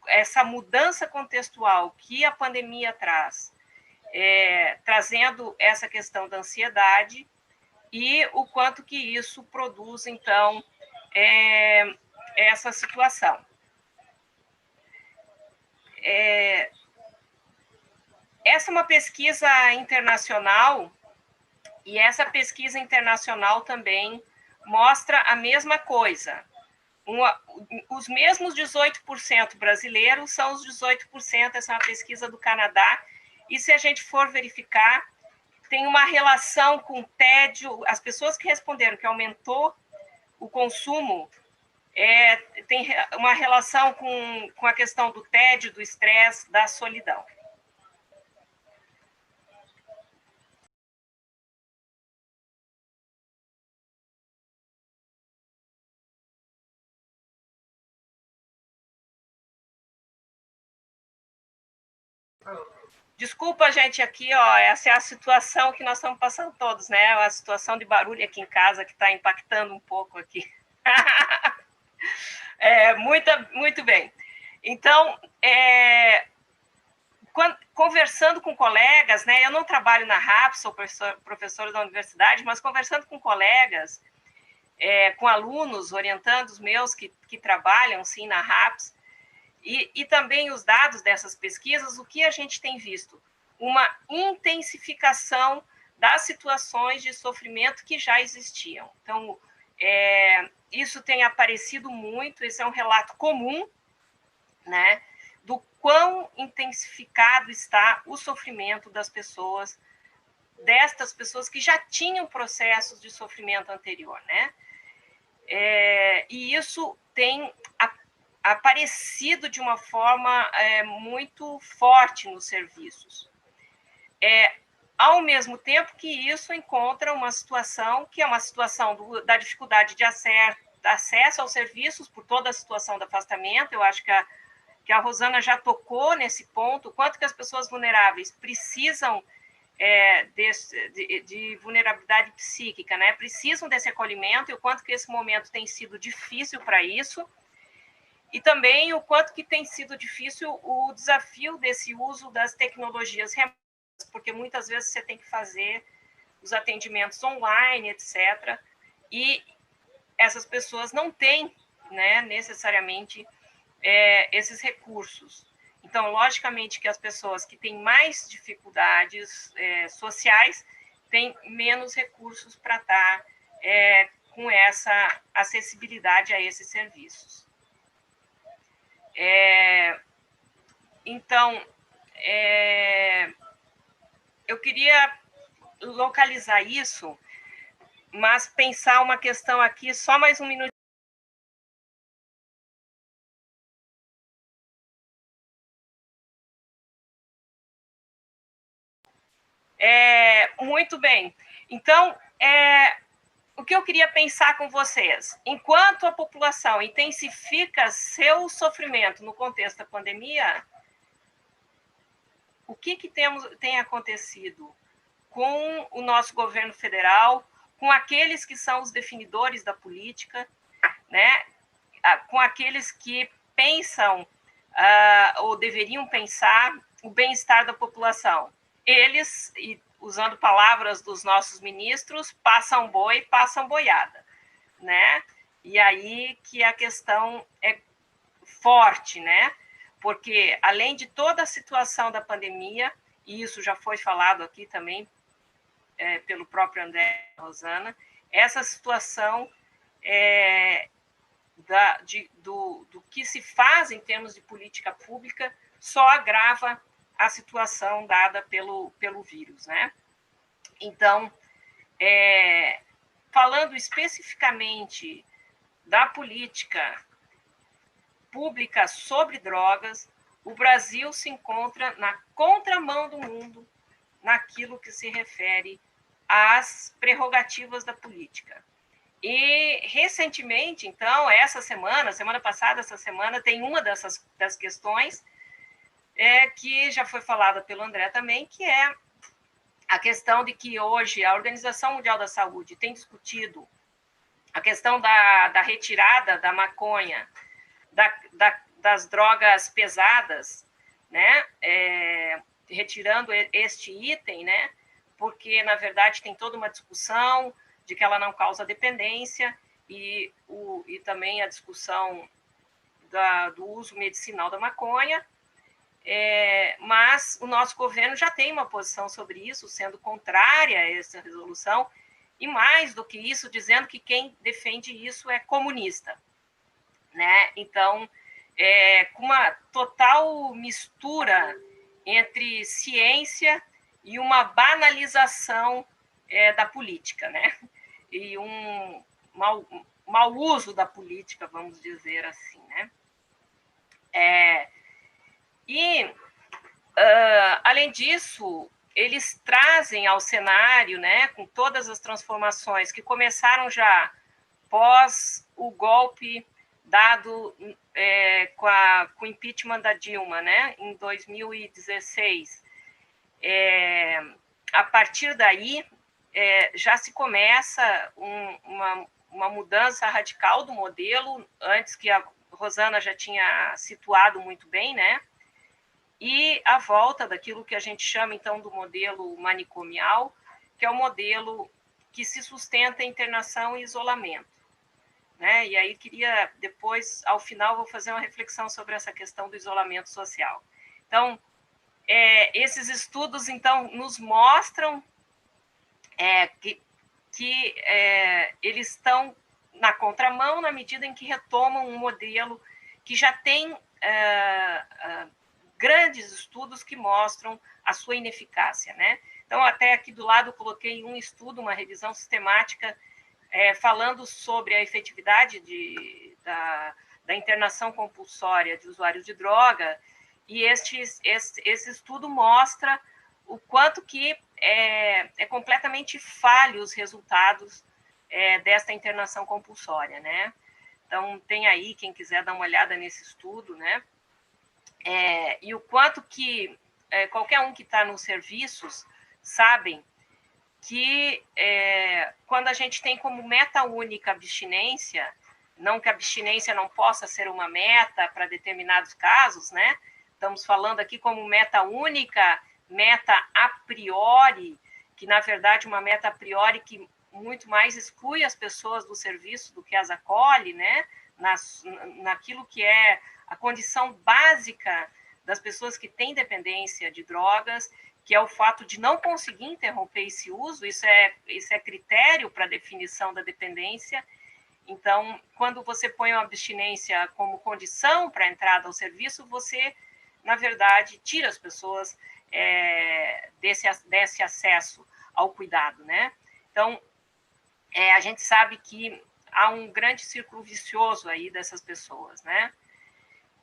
essa mudança contextual que a pandemia traz trazendo essa questão da ansiedade e o quanto que isso produz, então, essa situação. Essa é uma pesquisa internacional, e essa pesquisa internacional também mostra a mesma coisa. Os mesmos 18% brasileiros são os 18%, essa é uma pesquisa do Canadá, e se a gente for verificar, tem uma relação com tédio, as pessoas que responderam que aumentou o consumo, tem uma relação com a questão do tédio, do estresse, da solidão. Desculpa, gente, aqui, ó, essa é a situação que nós estamos passando todos, né? A situação de barulho aqui em casa que está impactando um pouco aqui. Muito bem. Então, conversando com colegas, né? Eu não trabalho na RAPS, sou professora da universidade, mas conversando com colegas, com alunos, orientandos meus que trabalham, sim, na RAPS, e também os dados dessas pesquisas, o que a gente tem visto? Uma intensificação das situações de sofrimento que já existiam. Então, isso tem aparecido muito, esse é um relato comum, né, do quão intensificado está o sofrimento das pessoas, destas pessoas que já tinham processos de sofrimento anterior, né? E isso tem aparecido de uma forma muito forte nos serviços. Ao mesmo tempo que isso encontra uma situação que é uma situação da dificuldade de acesso aos serviços por toda a situação do afastamento. Eu acho que a Rosana já tocou nesse ponto, o quanto que as pessoas vulneráveis precisam de vulnerabilidade psíquica, né? Precisam desse acolhimento, e o quanto que esse momento tem sido difícil para isso. E também o quanto que tem sido difícil o desafio desse uso das tecnologias remotas, porque muitas vezes você tem que fazer os atendimentos online, etc. E essas pessoas não têm, né, necessariamente esses recursos. Então, logicamente que as pessoas que têm mais dificuldades sociais têm menos recursos para estar com essa acessibilidade a esses serviços. Então, eu queria localizar isso, mas pensar uma questão aqui, só mais um minuto. Muito bem. Então, o que eu queria pensar com vocês? Enquanto a população intensifica seu sofrimento no contexto da pandemia, o que tem acontecido com o nosso governo federal, com aqueles que são os definidores da política, né? Com aqueles que pensam ou deveriam pensar o bem-estar da população? Eles, usando palavras dos nossos ministros, passam boi, passam boiada, né? E aí que a questão é forte, né? Porque, além de toda a situação da pandemia, e isso já foi falado aqui também pelo próprio André e Rosana, essa situação do que se faz em termos de política pública só agrava a situação dada pelo vírus, né? Então, falando especificamente da política pública sobre drogas, o Brasil se encontra na contramão do mundo naquilo que se refere às prerrogativas da política. E, recentemente, então, semana passada, essa semana, tem uma das questões que já foi falada pelo André também, que é a questão de que hoje a Organização Mundial da Saúde tem discutido a questão da retirada da maconha, das drogas pesadas, né? retirando este item, né? Porque, na verdade, tem toda uma discussão de que ela não causa dependência e também a discussão do uso medicinal da maconha, mas o nosso governo já tem uma posição sobre isso, sendo contrária a essa resolução, e mais do que isso, dizendo que quem defende isso é comunista, né? Então, com uma total mistura entre ciência e uma banalização da política, né? E um mau uso da política, vamos dizer assim, né? Além disso, eles trazem ao cenário, né, com todas as transformações que começaram já pós o golpe dado com o impeachment da Dilma, né, em 2016. A partir daí, já se começa uma mudança radical do modelo, antes que a Rosana já tinha situado muito bem, né? E a volta daquilo que a gente chama, então, do modelo manicomial, que é o modelo que se sustenta em internação e isolamento, né? E aí queria, depois, ao final, vou fazer uma reflexão sobre essa questão do isolamento social. Então, esses estudos, então, nos mostram que eles estão na contramão na medida em que retomam um modelo que já tem grandes estudos que mostram a sua ineficácia, né? Então, até aqui do lado, eu coloquei um estudo, uma revisão sistemática, falando sobre a efetividade da internação compulsória de usuários de droga, e esse estudo mostra o quanto que é completamente falho os resultados desta internação compulsória, né? Então, tem aí, quem quiser dar uma olhada nesse estudo, né? E o quanto que qualquer um que está nos serviços sabem que quando a gente tem como meta única a abstinência, não que a abstinência não possa ser uma meta para determinados casos, né? Estamos falando aqui como meta única, meta a priori, que na verdade uma meta a priori que muito mais exclui as pessoas do serviço do que as acolhe, né? Naquilo que é a condição básica das pessoas que têm dependência de drogas, que é o fato de não conseguir interromper esse uso, isso é critério para a definição da dependência. Então, quando você põe uma abstinência como condição para a entrada ao serviço, você, na verdade, tira as pessoas desse acesso ao cuidado, né? Então, a gente sabe que há um grande círculo vicioso aí dessas pessoas, né?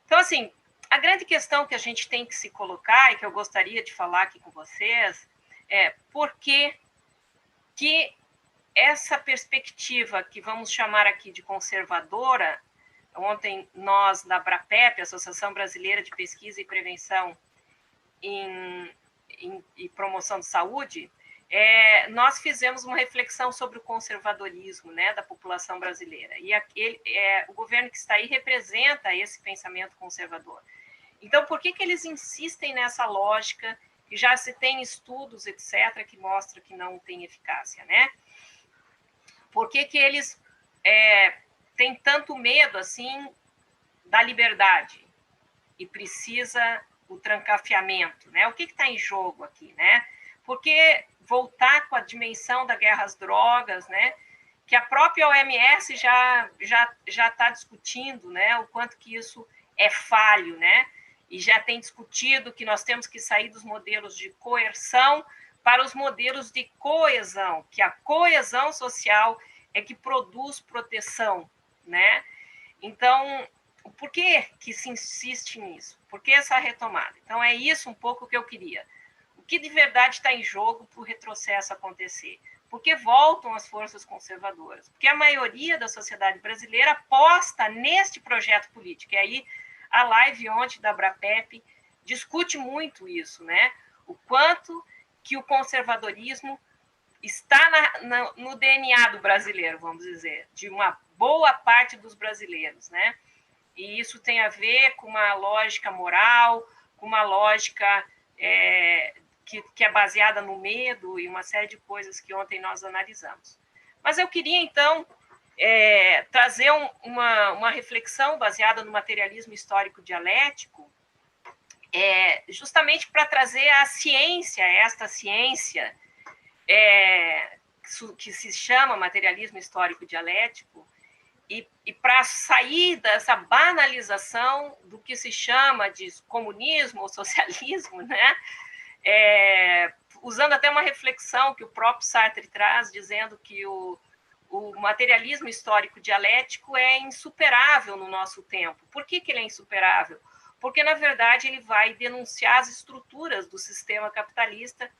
Então, assim, a grande questão que a gente tem que se colocar e que eu gostaria de falar aqui com vocês é por que essa perspectiva que vamos chamar aqui de conservadora, ontem nós, da ABRAPEP, Associação Brasileira de Pesquisa e Prevenção e Promoção de Saúde, nós fizemos uma reflexão sobre o conservadorismo, né, da população brasileira. E o governo que está aí representa esse pensamento conservador. Então, por que eles insistem nessa lógica, que já se tem estudos, etc., que mostram que não tem eficácia, né? Por que eles têm tanto medo, assim, da liberdade e precisa o trancafiamento, né? O que está em jogo aqui, né? Porque voltar com a dimensão da guerra às drogas, né? Que a própria OMS já está discutindo, né? O quanto que isso é falho, né? E já tem discutido que nós temos que sair dos modelos de coerção para os modelos de coesão, que a coesão social é que produz proteção, né? Então, por que se insiste nisso? Por que essa retomada? Então, é isso um pouco que eu queria. O que de verdade está em jogo para o retrocesso acontecer? Por que voltam as forças conservadoras? Porque a maioria da sociedade brasileira aposta neste projeto político. E aí, a live ontem da ABRAPEP discute muito isso, né? O quanto que o conservadorismo está no DNA do brasileiro, vamos dizer, de uma boa parte dos brasileiros, né? E isso tem a ver com uma lógica moral, com uma lógica que é baseada no medo e uma série de coisas que ontem nós analisamos. Mas eu queria, então, trazer uma reflexão baseada no materialismo histórico dialético, justamente para trazer a ciência, esta ciência que se chama materialismo histórico dialético, e para sair dessa banalização do que se chama de comunismo ou socialismo, né? Usando até uma reflexão que o próprio Sartre traz, dizendo que o materialismo histórico dialético é insuperável no nosso tempo. Por que ele é insuperável? Porque, na verdade, ele vai denunciar as estruturas do sistema capitalista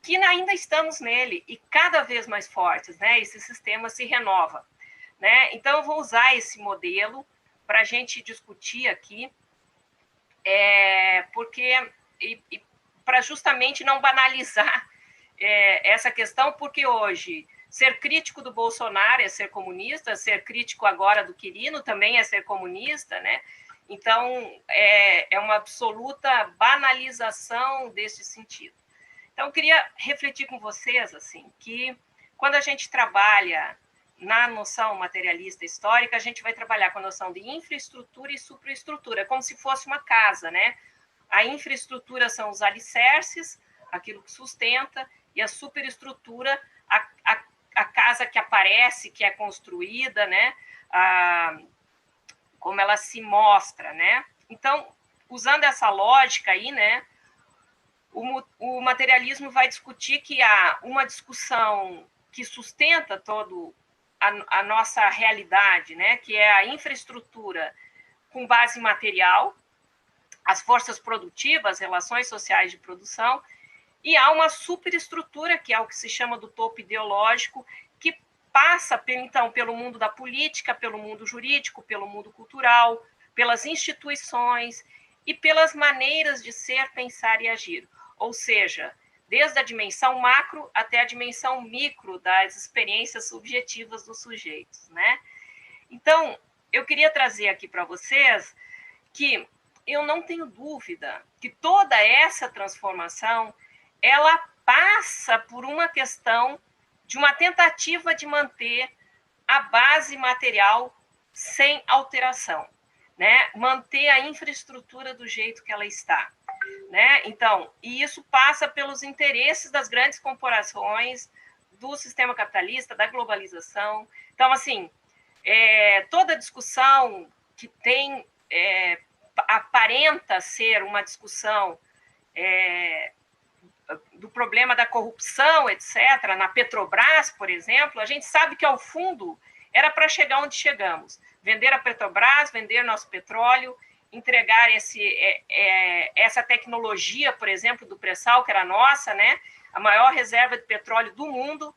que ainda estamos nele e cada vez mais fortes, né? Esse sistema se renova, né? Então, eu vou usar esse modelo para a gente discutir aqui, para justamente não banalizar essa questão, porque hoje ser crítico do Bolsonaro é ser comunista, ser crítico agora do Quirino também é ser comunista, né? Então, é uma absoluta banalização desse sentido. Então, eu queria refletir com vocês, assim, que quando a gente trabalha na noção materialista histórica, a gente vai trabalhar com a noção de infraestrutura e superestrutura, como se fosse uma casa, né? A infraestrutura são os alicerces, aquilo que sustenta, e a superestrutura, a casa que aparece, que é construída, né? Como ela se mostra, né? Então, usando essa lógica aí, né? O materialismo vai discutir que há uma discussão que sustenta todo a nossa realidade, né? Que é a infraestrutura com base material, as forças produtivas, relações sociais de produção, e há uma superestrutura, que é o que se chama do topo ideológico, que passa, então, pelo mundo da política, pelo mundo jurídico, pelo mundo cultural, pelas instituições e pelas maneiras de ser, pensar e agir. Ou seja, desde a dimensão macro até a dimensão micro das experiências subjetivas dos sujeitos, né? Então, eu queria trazer aqui para vocês que eu não tenho dúvida que toda essa transformação, ela passa por uma questão de uma tentativa de manter a base material sem alteração, né? Manter a infraestrutura do jeito que ela está, né? Então, e isso passa pelos interesses das grandes corporações, do sistema capitalista, da globalização. Então, assim, toda discussão que tem aparenta ser uma discussão do problema da corrupção, etc., na Petrobras, por exemplo, a gente sabe que, ao fundo, era para chegar onde chegamos. Vender a Petrobras, vender nosso petróleo, entregar essa tecnologia, por exemplo, do pré-sal, que era nossa, né? A maior reserva de petróleo do mundo,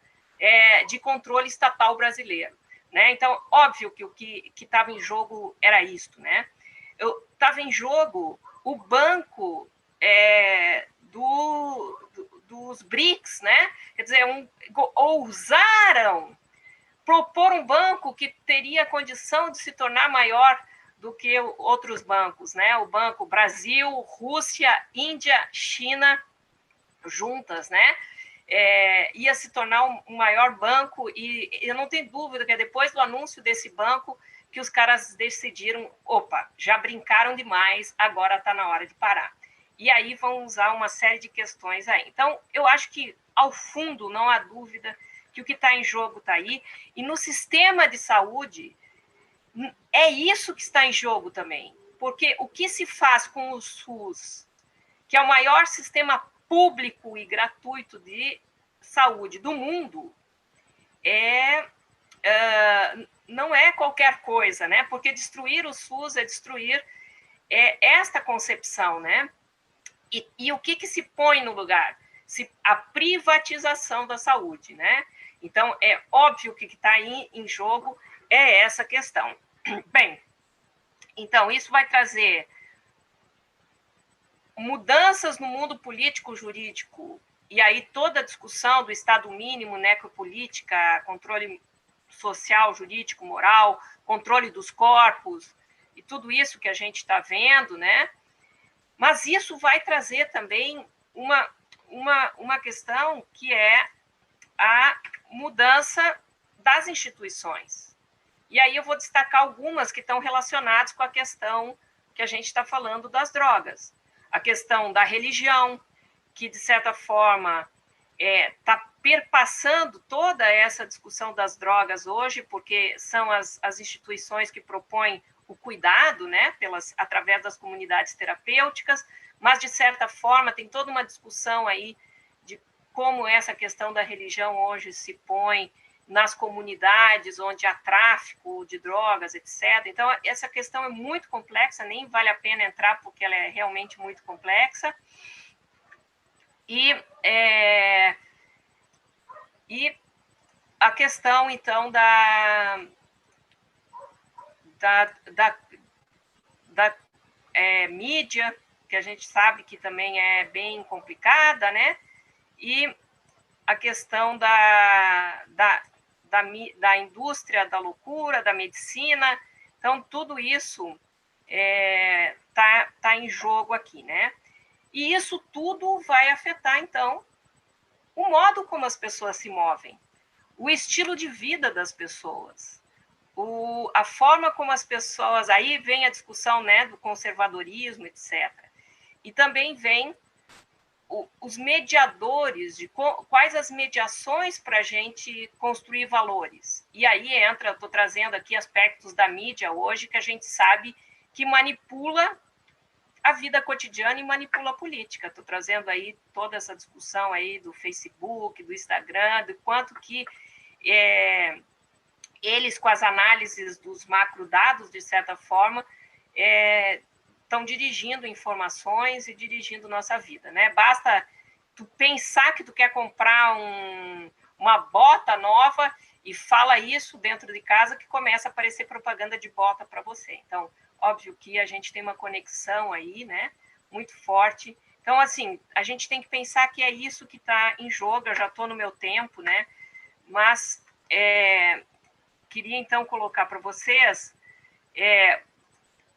de controle estatal brasileiro, né? Então, óbvio que o que estava em jogo era isto, né? Estava em jogo o banco dos BRICS, né? Quer dizer, ousaram propor um banco que teria condição de se tornar maior do que outros bancos, né? O Banco Brasil, Rússia, Índia, China, juntas, né? Ia se tornar um maior banco, e eu não tenho dúvida que depois do anúncio desse banco, que os caras decidiram, opa, já brincaram demais, agora está na hora de parar. E aí vão usar uma série de questões aí. Então, eu acho que, ao fundo, não há dúvida que o que está em jogo está aí, e no sistema de saúde, é isso que está em jogo também, porque o que se faz com o SUS, que é o maior sistema público e gratuito de saúde do mundo, não é qualquer coisa, né? Porque destruir o SUS é destruir esta concepção, né? E o que se põe no lugar? A privatização da saúde, né? Então, é óbvio que está aí em jogo é essa questão. Bem, então, isso vai trazer mudanças no mundo político-jurídico, e aí toda a discussão do Estado mínimo, necropolítica, controle social, jurídico, moral, controle dos corpos, e tudo isso que a gente está vendo, né? Mas isso vai trazer também uma questão que é a mudança das instituições. E aí eu vou destacar algumas que estão relacionadas com a questão que a gente está falando das drogas. A questão da religião, que, de certa forma, está perpassando toda essa discussão das drogas hoje, porque são as instituições que propõem o cuidado, né, através das comunidades terapêuticas, mas, de certa forma, tem toda uma discussão aí de como essa questão da religião hoje se põe nas comunidades onde há tráfico de drogas, etc. Então, essa questão é muito complexa, nem vale a pena entrar, porque ela é realmente muito complexa. E a questão, então, da mídia, que a gente sabe que também é bem complicada, né? E a questão da indústria da loucura, da medicina. Então, tudo isso tá em jogo aqui, né? E isso tudo vai afetar, então, o modo como as pessoas se movem, o estilo de vida das pessoas, a forma como as pessoas... Aí vem a discussão, né, do conservadorismo, etc. E também vem os mediadores, de quais as mediações para a gente construir valores. E aí entra, estou trazendo aqui aspectos da mídia hoje, que a gente sabe que manipula a vida cotidiana e manipula a política. Estou trazendo aí toda essa discussão aí do Facebook, do Instagram, do quanto que eles, com as análises dos macrodados, de certa forma, estão dirigindo informações e dirigindo nossa vida, né? Basta tu pensar que tu quer comprar uma bota nova e fala isso dentro de casa que começa a aparecer propaganda de bota para você. Então, óbvio que a gente tem uma conexão aí, né? Muito forte. Então, assim, a gente tem que pensar que é isso que está em jogo. Eu já estou no meu tempo, né? Mas queria, então, colocar para vocês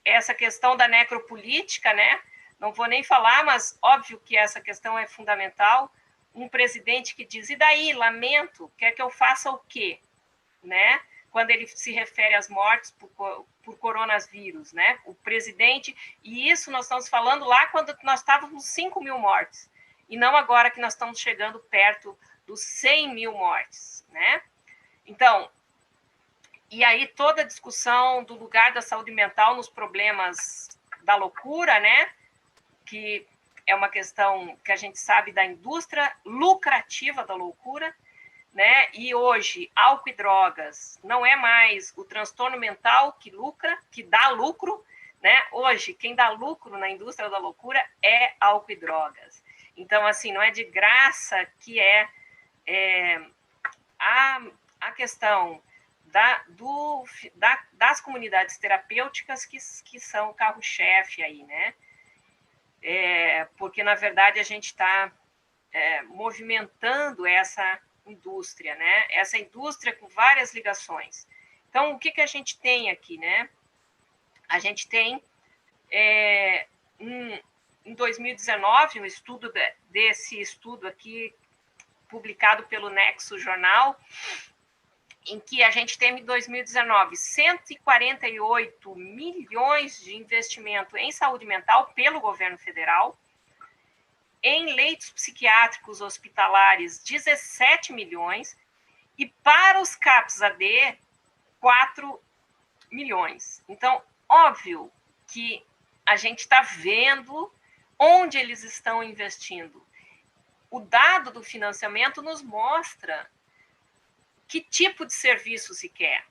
essa questão da necropolítica, né? Não vou nem falar, mas óbvio que essa questão é fundamental. Um presidente que diz, e daí, lamento, quer que eu faça o quê? Né? Quando ele se refere às mortes por coronavírus, né? O presidente, e isso nós estamos falando lá quando nós estávamos 5.000 mortes, e não agora que nós estamos chegando perto dos 100.000 mortes, né? Então, e aí toda a discussão do lugar da saúde mental nos problemas da loucura, né? Que é uma questão que a gente sabe da indústria lucrativa da loucura, né? E hoje, álcool e drogas não é mais o transtorno mental que lucra, que dá lucro, né? Hoje, quem dá lucro na indústria da loucura é álcool e drogas. Então, assim, não é de graça que a questão das comunidades terapêuticas que são o carro-chefe aí, né? Porque, na verdade, a gente está movimentando essa indústria, né? Essa indústria com várias ligações. Então, o que a gente tem aqui, né? A gente tem, em 2019, um estudo desse estudo aqui, publicado pelo Nexo Jornal, em que a gente tem, em 2019, 148 milhões de investimento em saúde mental pelo governo federal, em leitos psiquiátricos hospitalares, 17 milhões, e para os CAPS-AD, 4 milhões. Então, óbvio que a gente está vendo onde eles estão investindo. O dado do financiamento nos mostra que tipo de serviço se quer,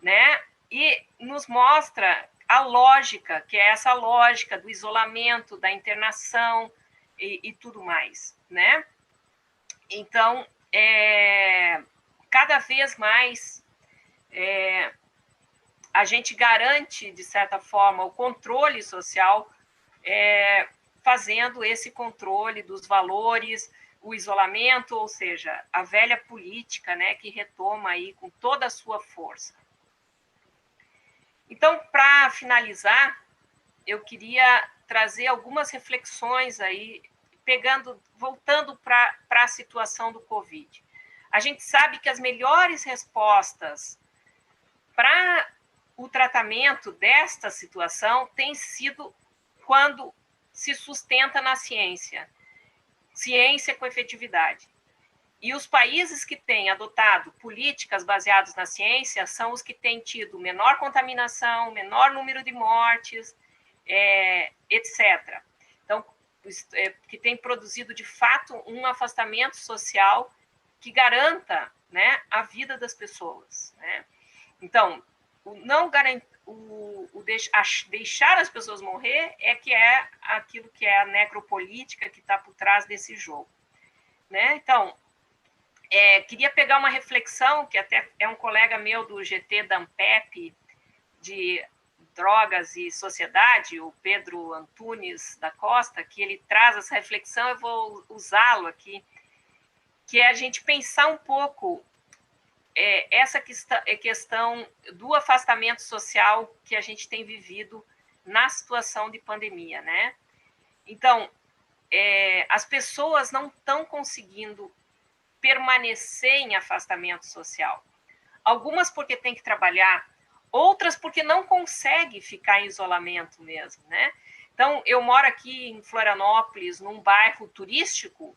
né? E nos mostra a lógica, que é essa lógica do isolamento, da internação e tudo mais, né? Então, cada vez mais a gente garante, de certa forma, o controle social, fazendo esse controle dos valores, o isolamento, ou seja, a velha política, né, que retoma aí com toda a sua força. Então, para finalizar, eu queria trazer algumas reflexões aí, voltando para a situação do Covid. A gente sabe que as melhores respostas para o tratamento desta situação têm sido quando se sustenta na ciência com efetividade. E os países que têm adotado políticas baseadas na ciência são os que têm tido menor contaminação, menor número de mortes, etc. Então, que tem produzido, de fato, um afastamento social que garanta, né, a vida das pessoas, né? Então, deixar as pessoas morrer é aquilo que é a necropolítica que está por trás desse jogo, né? Então, queria pegar uma reflexão, que até é um colega meu do GT da Ampep, de Drogas e Sociedade, o Pedro Antunes da Costa, que ele traz essa reflexão, eu vou usá-lo aqui, que é a gente pensar um pouco essa questão do afastamento social que a gente tem vivido na situação de pandemia, né? Então, as pessoas não estão conseguindo permanecer em afastamento social. Algumas porque tem que trabalhar, outras porque não consegue ficar em isolamento mesmo, né? Então, eu moro aqui em Florianópolis, num bairro turístico,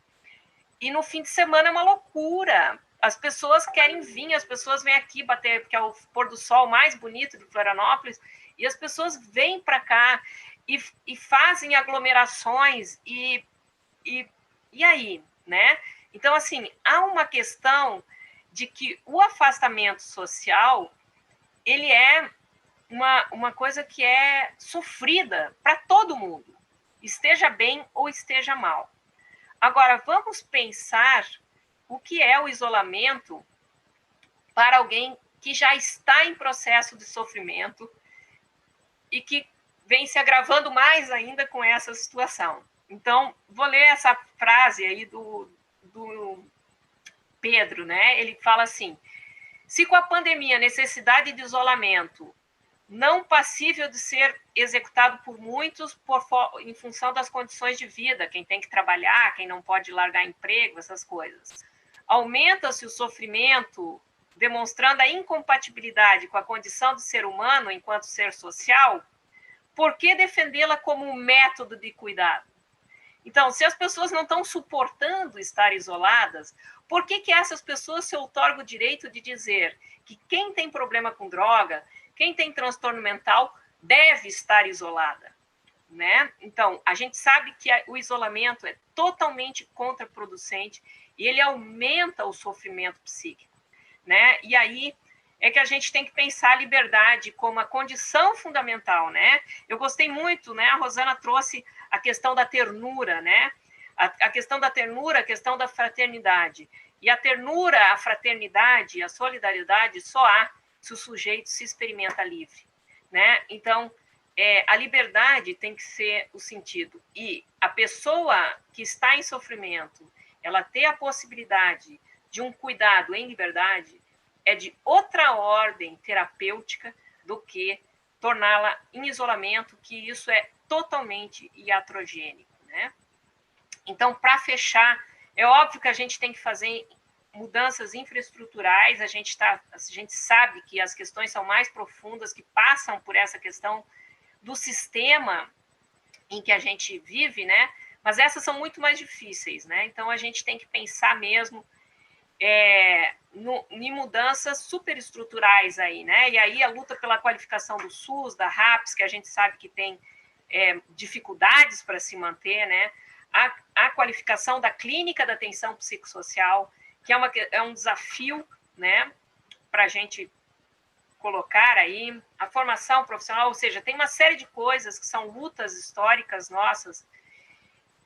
e no fim de semana é uma loucura. As pessoas querem vir, as pessoas vêm aqui bater, porque é o pôr do sol mais bonito de Florianópolis, e as pessoas vêm para cá e fazem aglomerações, e aí, né? Então, assim, há uma questão de que o afastamento social, ele é uma coisa que é sofrida para todo mundo, esteja bem ou esteja mal. Agora, vamos pensar o que é o isolamento para alguém que já está em processo de sofrimento e que vem se agravando mais ainda com essa situação. Então, vou ler essa frase aí do Pedro, né? Ele fala assim: se com a pandemia a necessidade de isolamento não passível de ser executado por muitos em função das condições de vida, quem tem que trabalhar, quem não pode largar emprego, essas coisas, aumenta-se o sofrimento, demonstrando a incompatibilidade com a condição de ser humano enquanto ser social, por que defendê-la como um método de cuidado? Então, se as pessoas não estão suportando estar isoladas, por que essas pessoas se outorgam o direito de dizer que quem tem problema com droga, quem tem transtorno mental, deve estar isolada, né? Então, a gente sabe que o isolamento é totalmente contraproducente e ele aumenta o sofrimento psíquico, né? E aí é que a gente tem que pensar a liberdade como a condição fundamental, né? Eu gostei muito, né? A Rosana trouxe a questão da ternura, né? A questão da ternura, a questão da fraternidade. E a ternura, a fraternidade, a solidariedade só há se o sujeito se experimenta livre, né? Então, a liberdade tem que ser o sentido. E a pessoa que está em sofrimento, ela ter a possibilidade de um cuidado em liberdade, é de outra ordem terapêutica do que torná-la em isolamento, que isso é totalmente iatrogênico, né? Então, para fechar, é óbvio que a gente tem que fazer mudanças infraestruturais, a gente sabe que as questões são mais profundas, que passam por essa questão do sistema em que a gente vive, né? Mas essas são muito mais difíceis, né? Então, a gente tem que pensar mesmo em mudanças superestruturais aí, né? E aí a luta pela qualificação do SUS, da RAPS, que a gente sabe que tem dificuldades para se manter, né? A qualificação da clínica da atenção psicossocial, que é um desafio, né, para a gente colocar aí, a formação profissional, ou seja, tem uma série de coisas que são lutas históricas nossas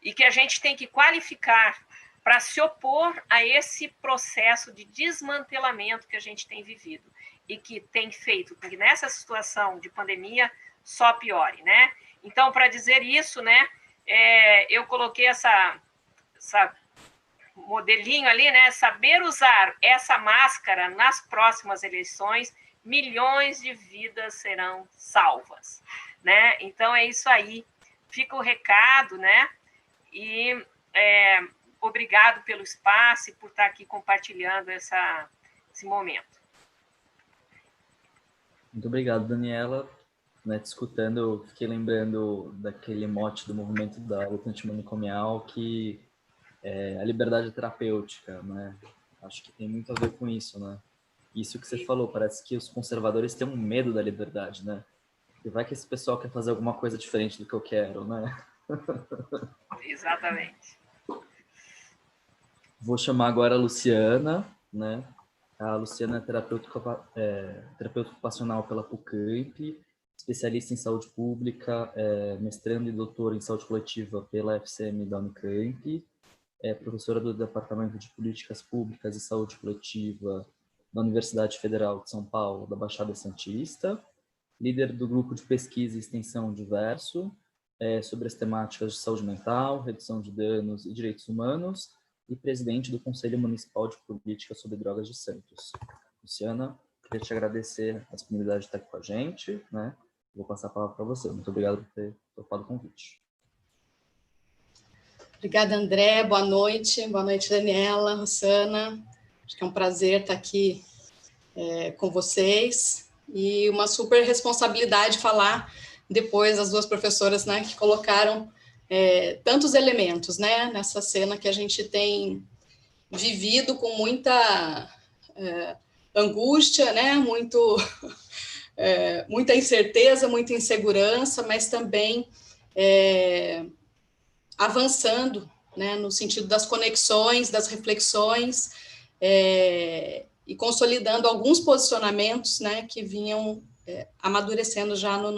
e que a gente tem que qualificar para se opor a esse processo de desmantelamento que a gente tem vivido e que tem feito que nessa situação de pandemia só piore, né? Então, para dizer isso, né, eu coloquei essa modelinho ali, né? Saber usar essa máscara nas próximas eleições, milhões de vidas serão salvas, né? Então é isso aí. fica o recado, né? E obrigado pelo espaço e por estar aqui compartilhando esse momento. Muito obrigado, Daniela. Né, te escutando, eu fiquei lembrando daquele mote do movimento da luta antimanicomial, que é a liberdade terapêutica, né? Acho que tem muito a ver com isso, né? Isso que você falou, parece que os conservadores têm um medo da liberdade, né? E vai que esse pessoal quer fazer alguma coisa diferente do que eu quero, né? Exatamente. Vou chamar agora a Luciana, né? A Luciana é terapeuta ocupacional pela PUCamp, especialista em saúde pública, mestrando e doutora em saúde coletiva pela FCM da Unicamp, é professora do Departamento de Políticas Públicas e Saúde Coletiva da Universidade Federal de São Paulo, da Baixada Santista, líder do grupo de pesquisa e extensão Diverso, sobre as temáticas de saúde mental, redução de danos e direitos humanos, e presidente do Conselho Municipal de Política sobre Drogas de Santos. Luciana, queria te agradecer a disponibilidade de estar aqui com a gente, né? Vou passar a palavra para você. Muito obrigado por ter topado o convite. Obrigada, André. Boa noite. Boa noite, Daniela, Rosana. Acho que é um prazer estar aqui com vocês. E uma super responsabilidade falar depois das duas professoras, né, que colocaram tantos elementos, né, nessa cena que a gente tem vivido com muita angústia, né, muita incerteza, muita insegurança, mas também avançando, né, no sentido das conexões, das reflexões, e consolidando alguns posicionamentos, né, que vinham amadurecendo já na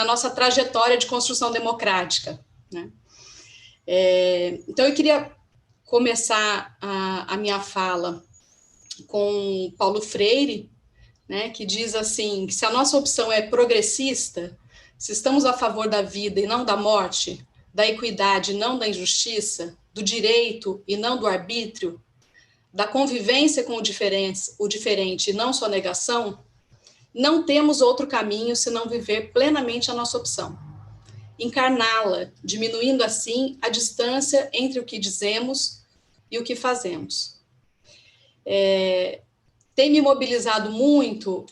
nossa trajetória de construção democrática, né? Então, eu queria começar a minha fala com Paulo Freire, né, que diz assim, que se a nossa opção é progressista, se estamos a favor da vida e não da morte, da equidade e não da injustiça, do direito e não do arbítrio, da convivência com o diferente e não sua negação, não temos outro caminho senão viver plenamente a nossa opção. Encarná-la, diminuindo assim a distância entre o que dizemos e o que fazemos. Tem me mobilizado muito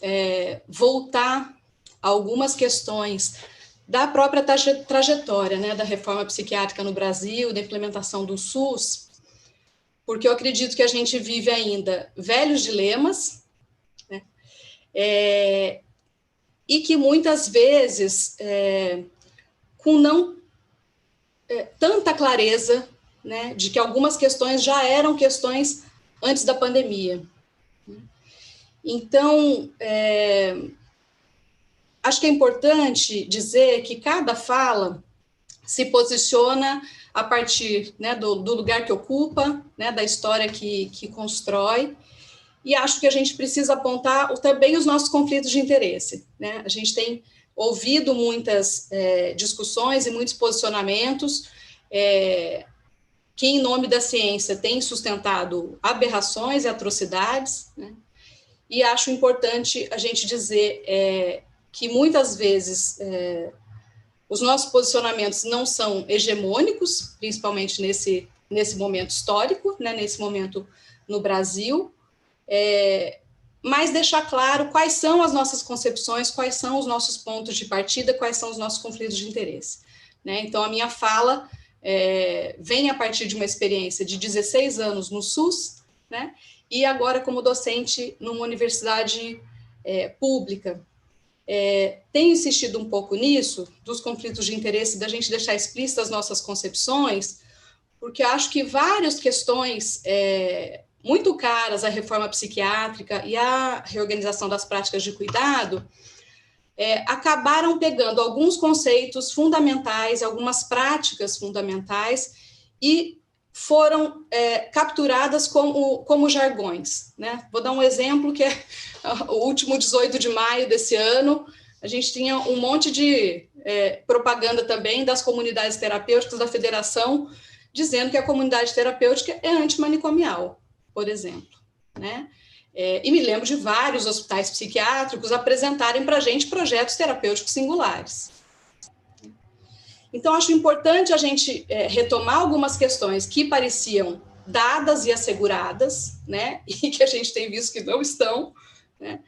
voltar a algumas questões da própria trajetória, né, da reforma psiquiátrica no Brasil, da implementação do SUS, porque eu acredito que a gente vive ainda velhos dilemas, né, e que muitas vezes, com não tanta clareza, né, de que algumas questões já eram questões antes da pandemia. Então, acho que é importante dizer que cada fala se posiciona a partir, né, do lugar que ocupa, né, da história que constrói, e acho que a gente precisa apontar também os nossos conflitos de interesse, né? A gente tem ouvido muitas discussões e muitos posicionamentos que, em nome da ciência, têm sustentado aberrações e atrocidades, né? E acho importante a gente dizer que, muitas vezes, os nossos posicionamentos não são hegemônicos, principalmente nesse momento histórico, né, nesse momento no Brasil, mas deixar claro quais são as nossas concepções, quais são os nossos pontos de partida, quais são os nossos conflitos de interesse, né? Então, a minha fala vem a partir de uma experiência de 16 anos no SUS, né, e agora como docente numa universidade pública. Tenho insistido um pouco nisso, dos conflitos de interesse, da gente deixar explícitas as nossas concepções, porque acho que várias questões muito caras à reforma psiquiátrica e à reorganização das práticas de cuidado acabaram pegando alguns conceitos fundamentais, algumas práticas fundamentais, e foram capturadas como jargões, né? Vou dar um exemplo, que é o último 18 de maio desse ano, a gente tinha um monte de propaganda também das comunidades terapêuticas da federação, dizendo que a comunidade terapêutica é antimanicomial, por exemplo, né? E me lembro de vários hospitais psiquiátricos apresentarem para a gente projetos terapêuticos singulares. Então, acho importante a gente retomar algumas questões que pareciam dadas e asseguradas, né, e que a gente tem visto que não estão, né,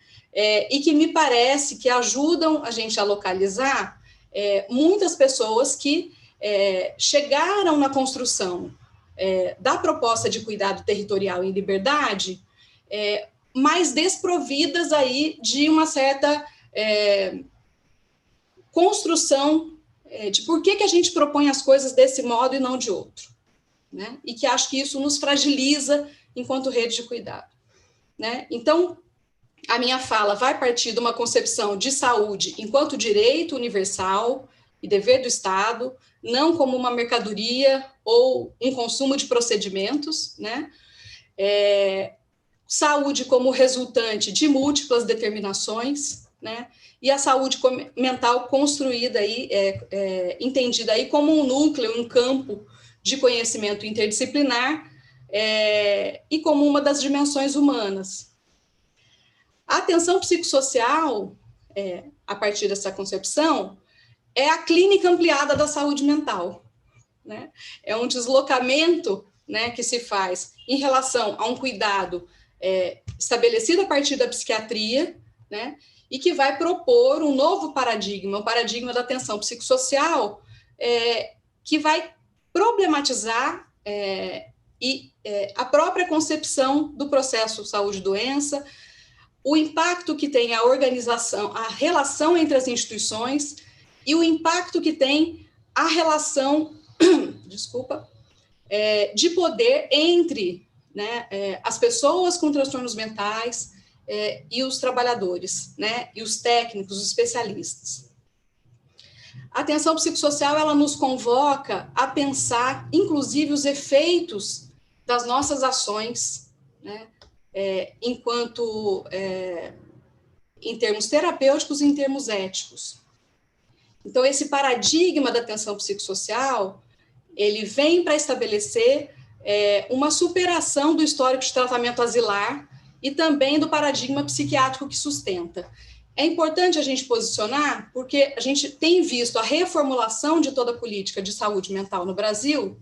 e que me parece que ajudam a gente a localizar muitas pessoas que chegaram na construção da proposta de cuidado territorial em liberdade, mais desprovidas aí de uma certa construção de por que a gente propõe as coisas desse modo e não de outro, né? E que acho que isso nos fragiliza enquanto rede de cuidado, né? Então, a minha fala vai partir de uma concepção de saúde enquanto direito universal e dever do Estado, não como uma mercadoria ou um consumo de procedimentos, né? Saúde como resultante de múltiplas determinações, né? E a saúde mental construída aí, entendida aí como um núcleo, um campo de conhecimento interdisciplinar e como uma das dimensões humanas. A atenção psicossocial, a partir dessa concepção, é a clínica ampliada da saúde mental, né? É um deslocamento, né, que se faz em relação a um cuidado estabelecido a partir da psiquiatria, né, e que vai propor um novo paradigma, o paradigma da atenção psicossocial, que vai problematizar a própria concepção do processo saúde-doença, o impacto que tem a organização, a relação entre as instituições e o impacto que tem a relação, de poder entre, né, as pessoas com transtornos mentais e os trabalhadores, né, e os técnicos, os especialistas. A atenção psicossocial, ela nos convoca a pensar, inclusive, os efeitos das nossas ações, né, enquanto em termos terapêuticos e em termos éticos. Então, esse paradigma da atenção psicossocial, ele vem para estabelecer uma superação do histórico de tratamento asilar e também do paradigma psiquiátrico que sustenta. É importante a gente posicionar, porque a gente tem visto a reformulação de toda a política de saúde mental no Brasil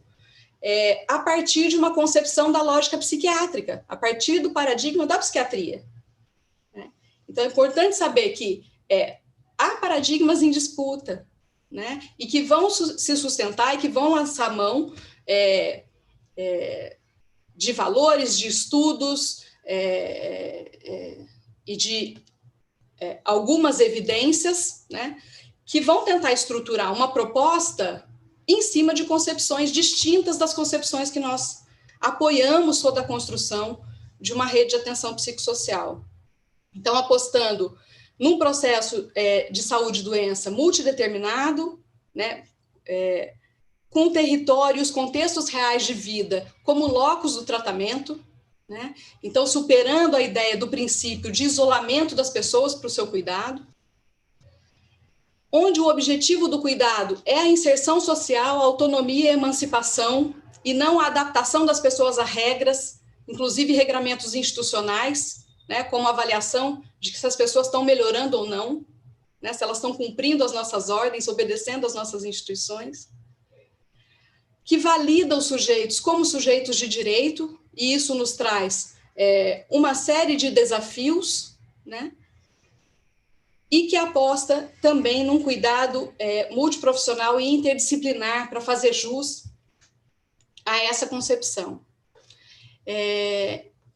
a partir de uma concepção da lógica psiquiátrica, a partir do paradigma da psiquiatria. Né? Então, é importante saber que há paradigmas em disputa, né? E que vão se sustentar e que vão lançar mão de valores, de estudos e de algumas evidências, né, que vão tentar estruturar uma proposta em cima de concepções distintas das concepções que nós apoiamos toda a construção de uma rede de atenção psicossocial. Então, apostando num processo de saúde e doença multideterminado, né, com territórios, contextos reais de vida como locus do tratamento, né? Então, superando a ideia do princípio de isolamento das pessoas para o seu cuidado, onde o objetivo do cuidado é a inserção social, a autonomia e a emancipação, e não a adaptação das pessoas a regras, inclusive regramentos institucionais, né, como avaliação de que se as pessoas estão melhorando ou não, né, se elas estão cumprindo as nossas ordens, obedecendo às nossas instituições, que valida os sujeitos como sujeitos de direito, e isso nos traz uma série de desafios, né, e que aposta também num cuidado multiprofissional e interdisciplinar para fazer jus a essa concepção.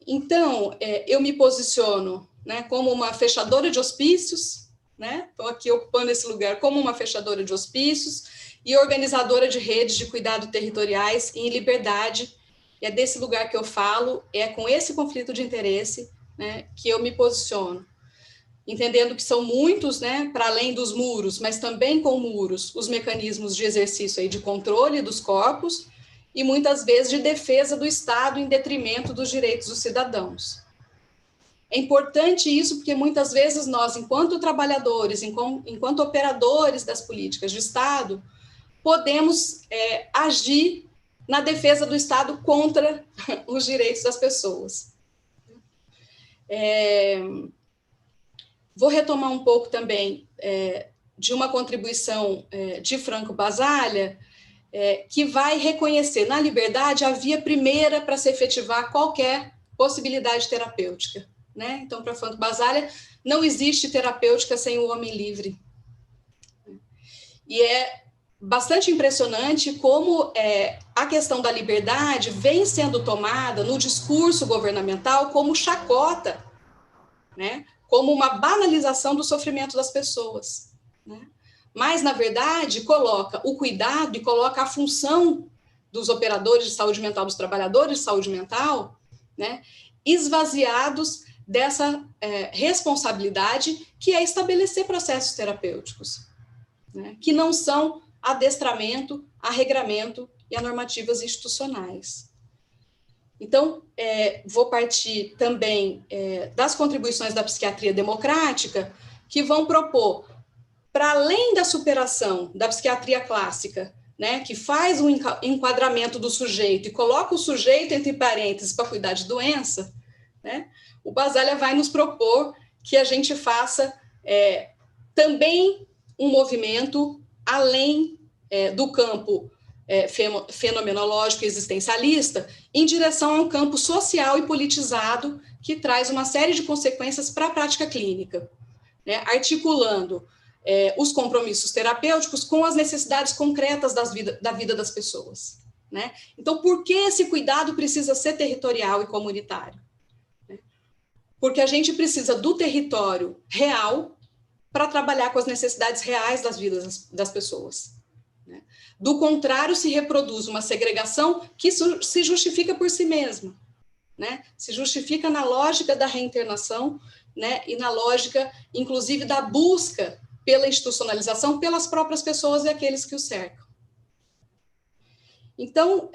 Então, eu me posiciono, né, como uma fechadora de hospícios, né, estou aqui ocupando esse lugar como uma fechadora de hospícios e organizadora de redes de cuidado territoriais em liberdade, e é desse lugar que eu falo, é com esse conflito de interesse, né, que eu me posiciono, entendendo que são muitos, né, para além dos muros, mas também com muros, os mecanismos de exercício aí de controle dos corpos e muitas vezes de defesa do Estado em detrimento dos direitos dos cidadãos. É importante isso porque muitas vezes nós, enquanto trabalhadores, enquanto operadores das políticas de Estado, podemos agir na defesa do Estado contra os direitos das pessoas. Vou retomar um pouco também de uma contribuição de Franco Basaglia, que vai reconhecer na liberdade a via primeira para se efetivar qualquer possibilidade terapêutica, né? Então, para Franco Basaglia, não existe terapêutica sem o homem livre. E é bastante impressionante como a questão da liberdade vem sendo tomada no discurso governamental como chacota, né? Como uma banalização do sofrimento das pessoas, né? Mas, na verdade, coloca o cuidado e coloca a função dos operadores de saúde mental, dos trabalhadores de saúde mental, né, esvaziados dessa responsabilidade que é estabelecer processos terapêuticos, né, que não são adestramento, arregramento e a normativas institucionais. Então, vou partir também das contribuições da psiquiatria democrática, que vão propor, para além da superação da psiquiatria clássica, né, que faz um enquadramento do sujeito e coloca o sujeito entre parênteses para cuidar de doença, né, o Basaglia vai nos propor que a gente faça também um movimento além do campo fenomenológico e existencialista, em direção a um campo social e politizado que traz uma série de consequências para a prática clínica, né, articulando os compromissos terapêuticos com as necessidades concretas da vida das pessoas, né? Então, por que esse cuidado precisa ser territorial e comunitário? Porque a gente precisa do território real para trabalhar com as necessidades reais das vidas das pessoas, né? Do contrário, se reproduz uma segregação que se justifica por si mesma, né? Se justifica na lógica da reinternação, né? E na lógica, inclusive, da busca pela institucionalização pelas próprias pessoas e aqueles que o cercam. Então,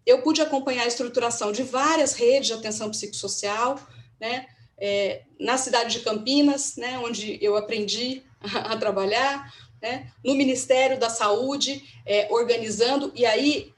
eu pude acompanhar a estruturação de várias redes de atenção psicossocial, né, na cidade de Campinas, né, onde eu aprendi a trabalhar, né, no Ministério da Saúde, organizando, e aí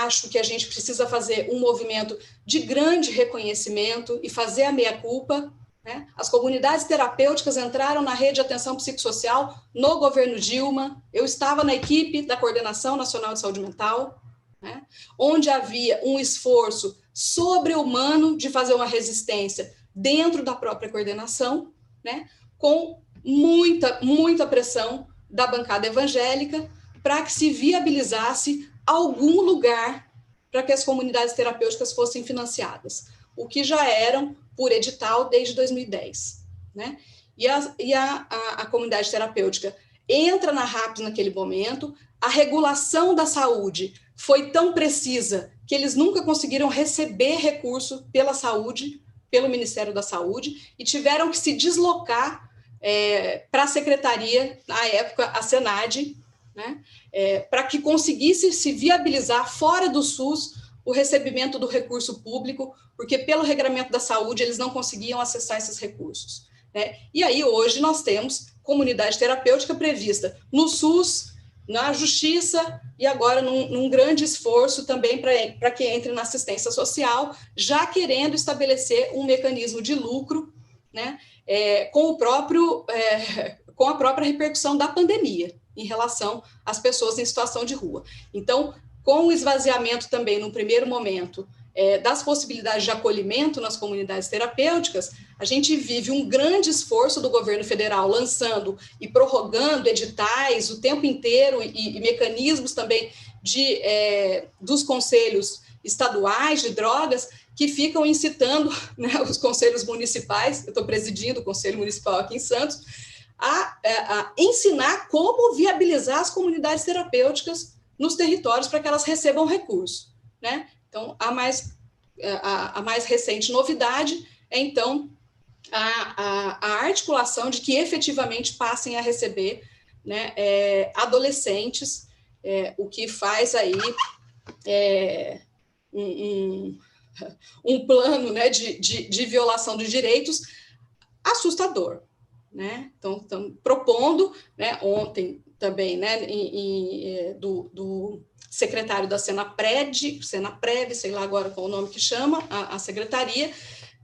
acho que a gente precisa fazer um movimento de grande reconhecimento e fazer a meia-culpa, né? As comunidades terapêuticas entraram na rede de atenção psicossocial no governo Dilma. Eu estava na equipe da Coordenação Nacional de Saúde Mental, né, onde havia um esforço sobre-humano de fazer uma resistência dentro da própria coordenação, né, com muita pressão da bancada evangélica para que se viabilizasse algum lugar para que as comunidades terapêuticas fossem financiadas, o que já eram por edital desde 2010, né? E a comunidade terapêutica entra na RAPS naquele momento, a regulação da saúde foi tão precisa que eles nunca conseguiram receber recurso pela saúde, pelo Ministério da Saúde, e tiveram que se deslocar para a secretaria, na época, a Senad, né, para que conseguisse se viabilizar fora do SUS o recebimento do recurso público, porque pelo regramento da saúde eles não conseguiam acessar esses recursos, né? E aí hoje nós temos comunidade terapêutica prevista no SUS, na Justiça e agora num grande esforço também para que entre na assistência social, já querendo estabelecer um mecanismo de lucro, né, com a própria repercussão da pandemia em relação às pessoas em situação de rua. Então, com o esvaziamento também, no primeiro momento, das possibilidades de acolhimento nas comunidades terapêuticas, a gente vive um grande esforço do governo federal lançando e prorrogando editais o tempo inteiro e mecanismos também dos conselhos estaduais de drogas que ficam incitando, né, os conselhos municipais, eu estou presidindo o Conselho Municipal aqui em Santos, a ensinar como viabilizar as comunidades terapêuticas nos territórios para que elas recebam recurso, né? Então, a mais recente novidade é, então, a articulação de que efetivamente passem a receber, né, adolescentes, o que faz aí um plano, né, de violação de direitos assustador, né? Então, estamos propondo, né, ontem também, né, do secretário da Senaprev, sei lá agora qual o nome que chama, a secretaria,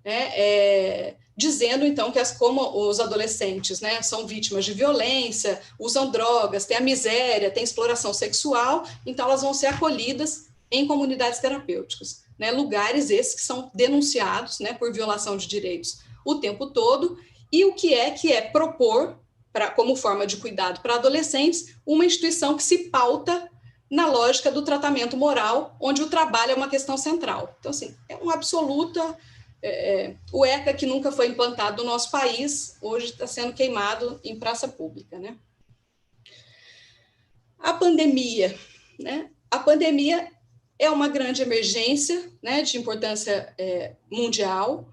né, dizendo, então, que como os adolescentes, né, são vítimas de violência, usam drogas, tem a miséria, tem exploração sexual, então elas vão ser acolhidas em comunidades terapêuticas, né, lugares esses que são denunciados, né, por violação de direitos o tempo todo, e o que é propor, como forma de cuidado para adolescentes, uma instituição que se pauta na lógica do tratamento moral, onde o trabalho é uma questão central. Então, assim, é uma absoluta... o ECA, que nunca foi implantado no nosso país, hoje está sendo queimado em praça pública, né? A pandemia, né? A pandemia é uma grande emergência, né, de importância mundial.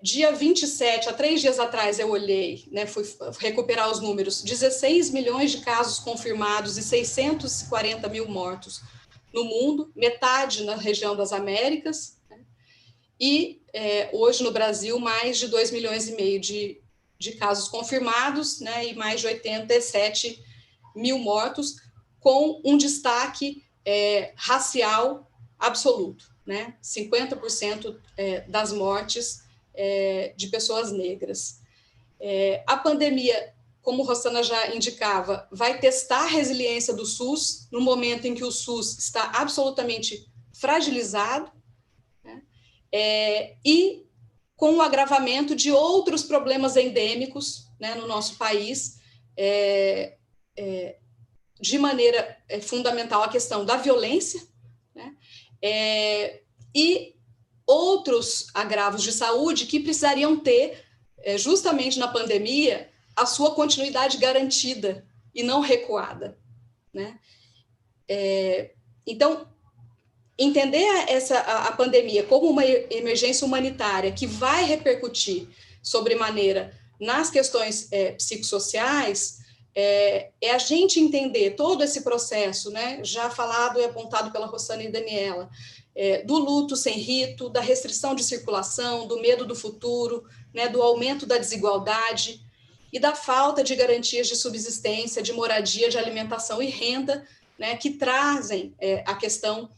Dia 27, há 3 dias atrás, eu olhei, né, fui recuperar os números, 16 milhões de casos confirmados e 640 mil mortos no mundo, metade na região das Américas, né? E hoje no Brasil, mais de 2,5 milhões de casos confirmados, né, e mais de 87 mil mortos, com um destaque racial absoluto, né? 50% das mortes de pessoas negras. A pandemia, como Rossana já indicava, vai testar a resiliência do SUS no momento em que o SUS está absolutamente fragilizado, né? E com o agravamento de outros problemas endêmicos, né, no nosso país, de maneira fundamental a questão da violência, né, e outros agravos de saúde que precisariam ter, justamente na pandemia, a sua continuidade garantida e não recuada, né? Então, entender a pandemia como uma emergência humanitária que vai repercutir sobremaneira nas questões psicossociais, a gente entender todo esse processo, né, já falado e apontado pela Rossana e Daniela, do luto sem rito, da restrição de circulação, do medo do futuro, né, do aumento da desigualdade e da falta de garantias de subsistência, de moradia, de alimentação e renda, né, que trazem a questão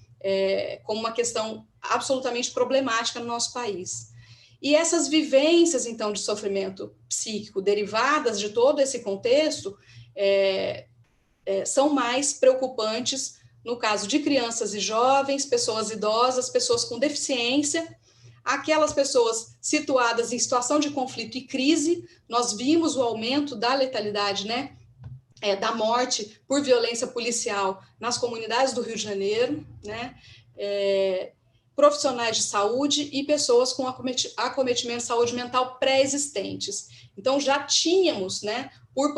como uma questão absolutamente problemática no nosso país. E essas vivências, então, de sofrimento psíquico derivadas de todo esse contexto são mais preocupantes no caso de crianças e jovens, pessoas idosas, pessoas com deficiência, aquelas pessoas situadas em situação de conflito e crise. Nós vimos o aumento da letalidade, né, da morte por violência policial nas comunidades do Rio de Janeiro, né, profissionais de saúde e pessoas com acometimento de saúde mental pré-existentes. Então, já tínhamos, né, por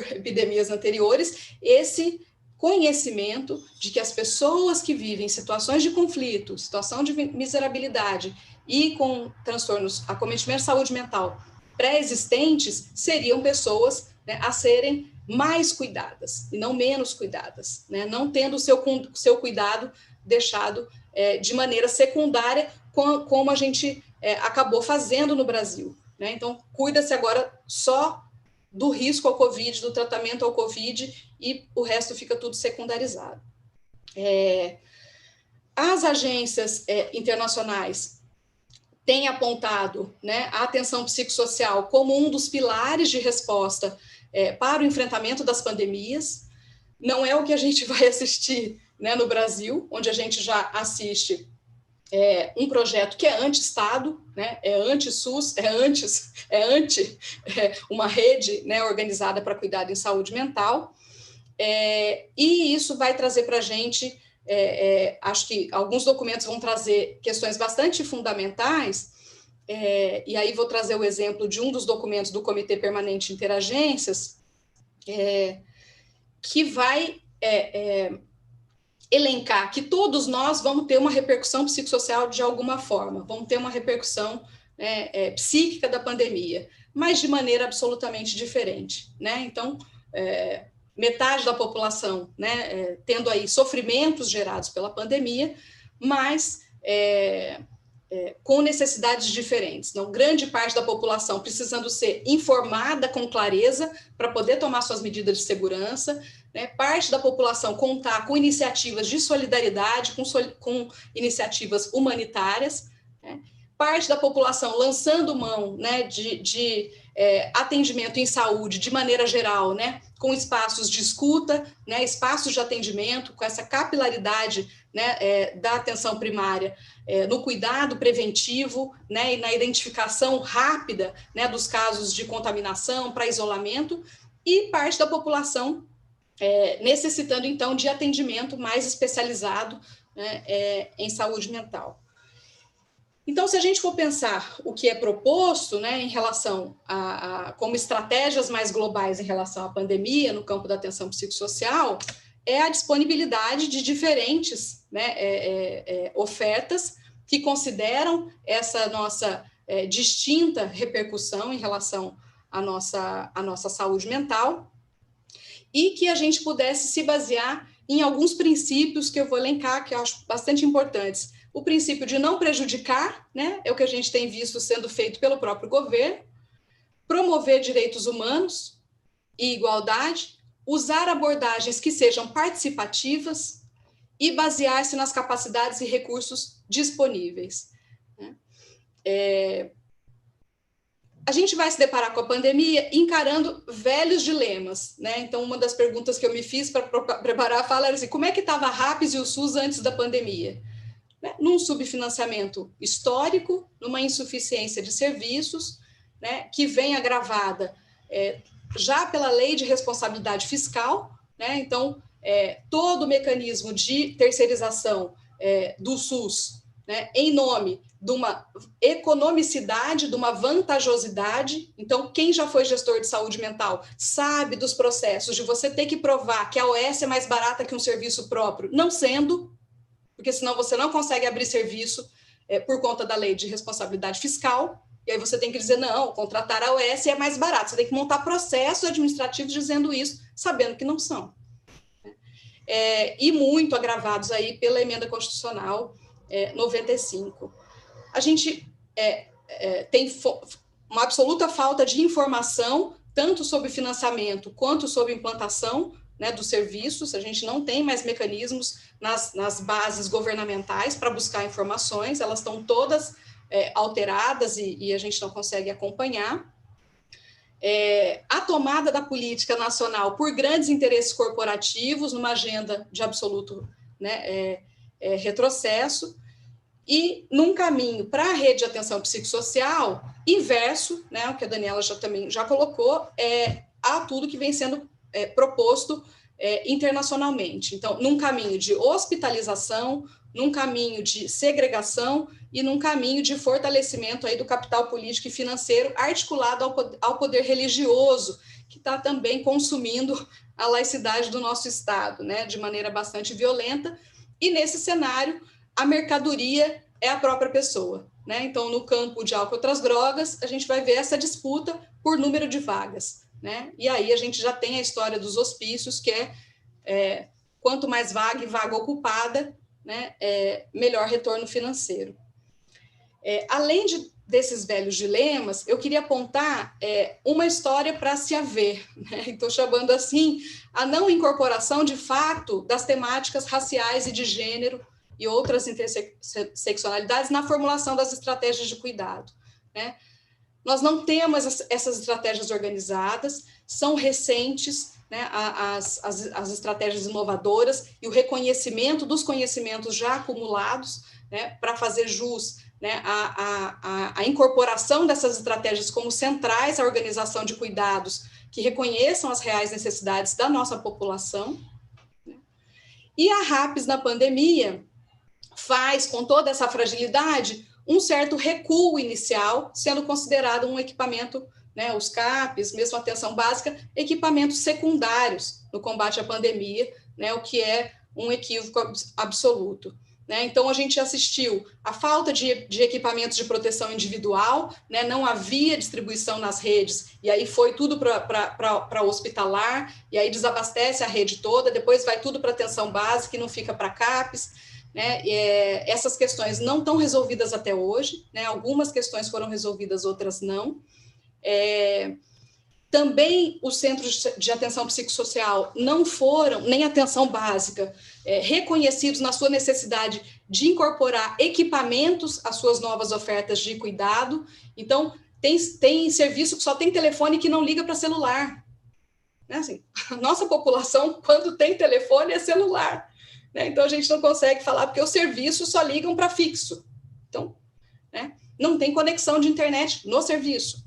epidemias anteriores, esse conhecimento de que as pessoas que vivem em situações de conflito, situação de miserabilidade e com transtornos, acometimento de saúde mental pré-existentes, seriam pessoas, né, a serem mais cuidadas e não menos cuidadas, né, não tendo o seu cuidado deixado de maneira secundária, como a gente acabou fazendo no Brasil, né? Então, cuida-se agora só do risco ao Covid, do tratamento ao Covid, e o resto fica tudo secundarizado. As agências internacionais têm apontado, né, a atenção psicossocial como um dos pilares de resposta para o enfrentamento das pandemias. Não é o que a gente vai assistir, né, no Brasil, onde a gente já assiste um projeto que é anti-Estado, né, é anti-SUS, uma rede, né, organizada para cuidado em saúde mental, e isso vai trazer para a gente, acho que alguns documentos vão trazer questões bastante fundamentais, e aí vou trazer o exemplo de um dos documentos do Comitê Permanente Interagências, que vai elencar que todos nós vamos ter uma repercussão psicossocial de alguma forma, vamos ter uma repercussão, né, psíquica da pandemia, mas de maneira absolutamente diferente, né? Então, metade da população, né, tendo aí sofrimentos gerados pela pandemia, mas com necessidades diferentes. Então, grande parte da população precisando ser informada com clareza para poder tomar suas medidas de segurança, né? Parte da população contar com iniciativas de solidariedade, com iniciativas humanitárias, né? parte da população lançando mão, né, de atendimento em saúde de maneira geral, né, com espaços de escuta, né, espaços de atendimento, com essa capilaridade, né, da atenção primária, no cuidado preventivo, né, e na identificação rápida, né, dos casos de contaminação para isolamento, e parte da população necessitando, então, de atendimento mais especializado, né, em saúde mental. Então, se a gente for pensar o que é proposto, né, em relação como estratégias mais globais em relação à pandemia, no campo da atenção psicossocial, é a disponibilidade de diferentes, né, ofertas que consideram essa nossa distinta repercussão em relação à nossa saúde mental, e que a gente pudesse se basear em alguns princípios que eu vou elencar, que eu acho bastante importantes. O princípio de não prejudicar, né, é o que a gente tem visto sendo feito pelo próprio governo, promover direitos humanos e igualdade, usar abordagens que sejam participativas e basear-se nas capacidades e recursos disponíveis. A gente vai se deparar com a pandemia encarando velhos dilemas, né? Então, uma das perguntas que eu me fiz para preparar a fala era assim, como é que estava a RAPS e o SUS antes da pandemia? Né? Num subfinanciamento histórico, numa insuficiência de serviços, né, que vem agravada já pela lei de responsabilidade fiscal, né? Então, todo o mecanismo de terceirização do SUS, né, em nome de uma economicidade, de uma vantajosidade. Então, quem já foi gestor de saúde mental sabe dos processos de você ter que provar que a OS é mais barata que um serviço próprio, não sendo, porque senão você não consegue abrir serviço por conta da lei de responsabilidade fiscal, e aí você tem que dizer, não, contratar a OS é mais barato, você tem que montar processos administrativos dizendo isso, sabendo que não são. E muito agravados aí pela emenda constitucional 95. A gente tem uma absoluta falta de informação, tanto sobre financiamento quanto sobre implantação, né, dos serviços. A gente não tem mais mecanismos nas bases governamentais para buscar informações, elas estão todas alteradas e a gente não consegue acompanhar. A tomada da política nacional por grandes interesses corporativos, numa agenda de absoluto, né, retrocesso, e num caminho para a rede de atenção psicossocial inverso, né, o que a Daniela também já colocou, a tudo que vem sendo proposto internacionalmente. Então, num caminho de hospitalização, num caminho de segregação e num caminho de fortalecimento aí do capital político e financeiro articulado ao poder religioso, que está também consumindo a laicidade do nosso Estado, né, de maneira bastante violenta. E nesse cenário, a mercadoria é a própria pessoa, né? Então, no campo de álcool e outras drogas, a gente vai ver essa disputa por número de vagas, né? E aí a gente já tem a história dos hospícios, que quanto mais vaga e vaga ocupada, né, melhor retorno financeiro. Além desses velhos dilemas, eu queria apontar uma história para se haver, né? Estou chamando assim a não incorporação de fato das temáticas raciais e de gênero e outras interseccionalidades na formulação das estratégias de cuidado, né? Nós não temos essas estratégias organizadas, são recentes, né, as estratégias inovadoras e o reconhecimento dos conhecimentos já acumulados, né, para fazer jus, né, a incorporação dessas estratégias como centrais à organização de cuidados que reconheçam as reais necessidades da nossa população, né? E a RAPS na pandemia faz, com toda essa fragilidade, um certo recuo inicial, sendo considerado um equipamento, né, os CAPs, mesmo a atenção básica, equipamentos secundários no combate à pandemia, né, o que é um equívoco absoluto. Né? Então, a gente assistiu a falta de equipamentos de proteção individual, né? Não havia distribuição nas redes, e aí foi tudo para hospitalar, e aí desabastece a rede toda, depois vai tudo para atenção básica e não fica para CAPs. Né? Essas questões não estão resolvidas até hoje, né? Algumas questões foram resolvidas, outras não. Também os centros de atenção psicossocial não foram, nem atenção básica, reconhecidos na sua necessidade de incorporar equipamentos às suas novas ofertas de cuidado. Então, tem serviço que só tem telefone que não liga para celular. Né? Assim, a nossa população, quando tem telefone, é celular. Né? Então, a gente não consegue falar, porque os serviços só ligam para fixo. Então, né? Não tem conexão de internet no serviço.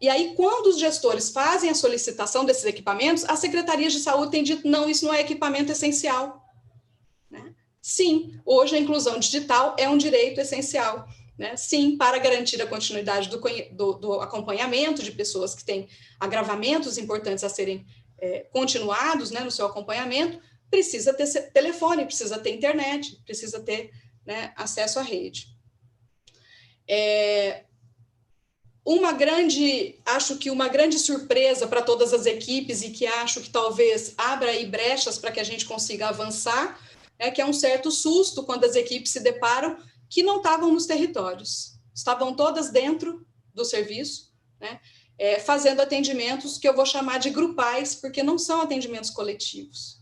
E aí, quando os gestores fazem a solicitação desses equipamentos, as secretarias de saúde têm dito, não, isso não é equipamento essencial. Né? Sim, hoje a inclusão digital é um direito essencial. Né? Sim, para garantir a continuidade do acompanhamento de pessoas que têm agravamentos importantes a serem continuados, né, no seu acompanhamento, precisa ter telefone, precisa ter internet, precisa ter, né, acesso à rede. Acho que uma grande surpresa para todas as equipes e que acho que talvez abra aí brechas para que a gente consiga avançar, é que é um certo susto quando as equipes se deparam que não estavam nos territórios, estavam todas dentro do serviço, né, fazendo atendimentos que eu vou chamar de grupais, porque não são atendimentos coletivos,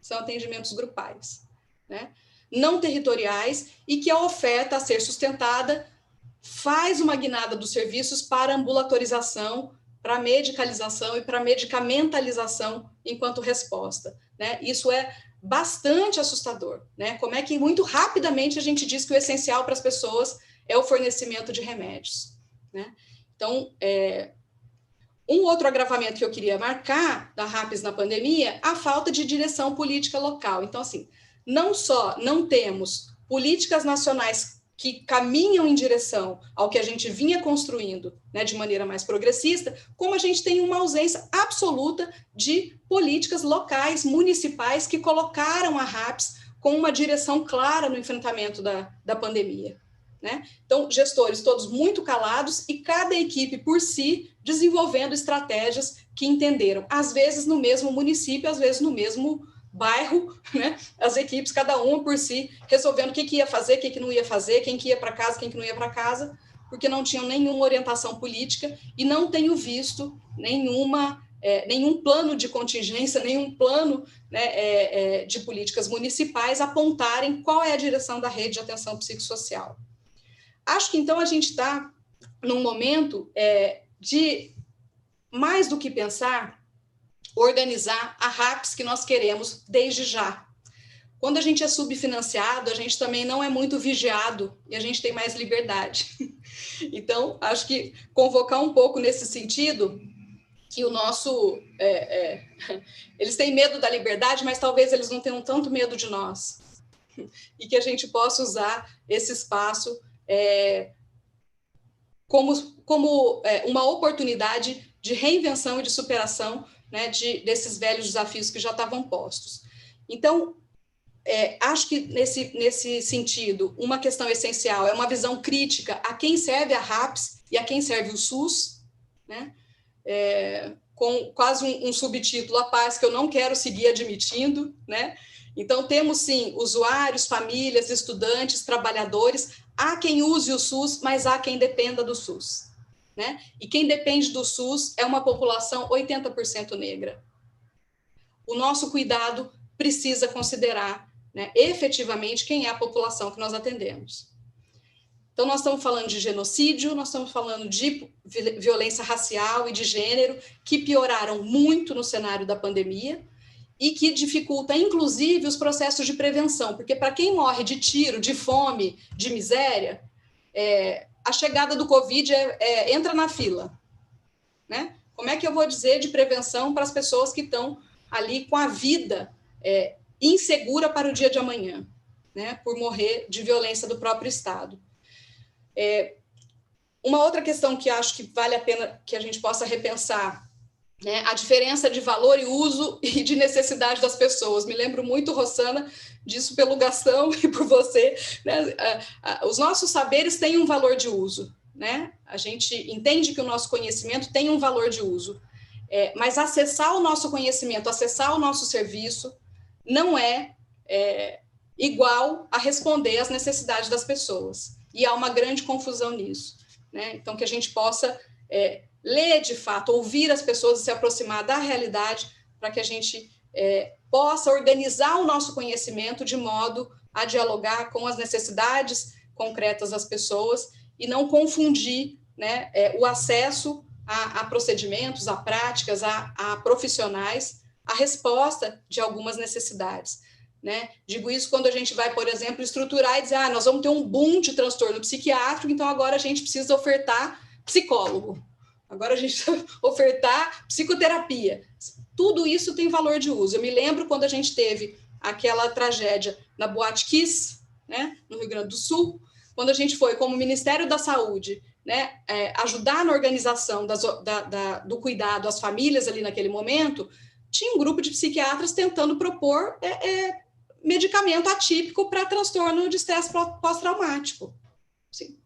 são atendimentos grupais, né, não territoriais, e que a oferta a ser sustentada faz uma guinada dos serviços para ambulatorização, para medicalização e para medicamentalização enquanto resposta. Né? Isso é bastante assustador. Né? Como é que muito rapidamente a gente diz que o essencial para as pessoas é o fornecimento de remédios. Né? Então, um outro agravamento que eu queria marcar da RAPS na pandemia, a falta de direção política local. Então, assim, não só não temos políticas nacionais que caminham em direção ao que a gente vinha construindo, né, de maneira mais progressista, como a gente tem uma ausência absoluta de políticas locais, municipais, que colocaram a RAPS com uma direção clara no enfrentamento da pandemia. Né? Então, gestores todos muito calados e cada equipe por si desenvolvendo estratégias que entenderam, às vezes no mesmo município, às vezes no mesmo bairro, né? As equipes, cada uma por si, resolvendo o que ia fazer, o que não ia fazer, quem que ia para casa, quem que não ia para casa, porque não tinham nenhuma orientação política e não tenho visto nenhum plano de contingência, nenhum plano, né, de políticas municipais apontarem qual é a direção da rede de atenção psicossocial. Acho que, então, a gente está num momento de, mais do que pensar, organizar a RAPS que nós queremos desde já. Quando a gente é subfinanciado, a gente também não é muito vigiado e a gente tem mais liberdade. Então, acho que convocar um pouco nesse sentido, que o nosso... eles têm medo da liberdade, mas talvez eles não tenham tanto medo de nós. E que a gente possa usar esse espaço como uma oportunidade de reinvenção e de superação, né, desses velhos desafios que já estavam postos. Então, acho que nesse sentido, uma questão essencial é uma visão crítica a quem serve a RAPS e a quem serve o SUS, né, com quase um subtítulo à paz que eu não quero seguir admitindo, né? Então, temos, sim, usuários, famílias, estudantes, trabalhadores, há quem use o SUS, mas há quem dependa do SUS. Né? E quem depende do SUS é uma população 80% negra. O nosso cuidado precisa considerar, né, efetivamente quem é a população que nós atendemos. Então, nós estamos falando de genocídio, nós estamos falando de violência racial e de gênero, que pioraram muito no cenário da pandemia e que dificulta, inclusive, os processos de prevenção, porque para quem morre de tiro, de fome, de miséria, a chegada do Covid entra na fila. Né? Como é que eu vou dizer de prevenção para as pessoas que estão ali com a vida insegura para o dia de amanhã, né? Por morrer de violência do próprio Estado? Uma outra questão que acho que vale a pena que a gente possa repensar, né? A diferença de valor e uso e de necessidade das pessoas. Me lembro muito, Rossana, disso pelo Gastão e por você, né? Os nossos saberes têm um valor de uso, né? A gente entende que o nosso conhecimento tem um valor de uso, mas acessar o nosso conhecimento, acessar o nosso serviço, não é igual a responder às necessidades das pessoas. E há uma grande confusão nisso, né? Então, que a gente possa ler de fato, ouvir as pessoas e se aproximar da realidade para que a gente possa organizar o nosso conhecimento de modo a dialogar com as necessidades concretas das pessoas e não confundir, né, o acesso a procedimentos, a práticas, a profissionais, a resposta de algumas necessidades, né? Digo isso quando a gente vai, por exemplo, estruturar e dizer, nós vamos ter um boom de transtorno psiquiátrico, então agora a gente precisa ofertar psicólogo, agora a gente precisa ofertar psicoterapia. Tudo isso tem valor de uso. Eu me lembro quando a gente teve aquela tragédia na Boate Kiss, né, no Rio Grande do Sul, quando a gente foi, como Ministério da Saúde, né, ajudar na organização do cuidado às famílias ali naquele momento, tinha um grupo de psiquiatras tentando propor medicamento atípico para transtorno de estresse pós-traumático. Sim.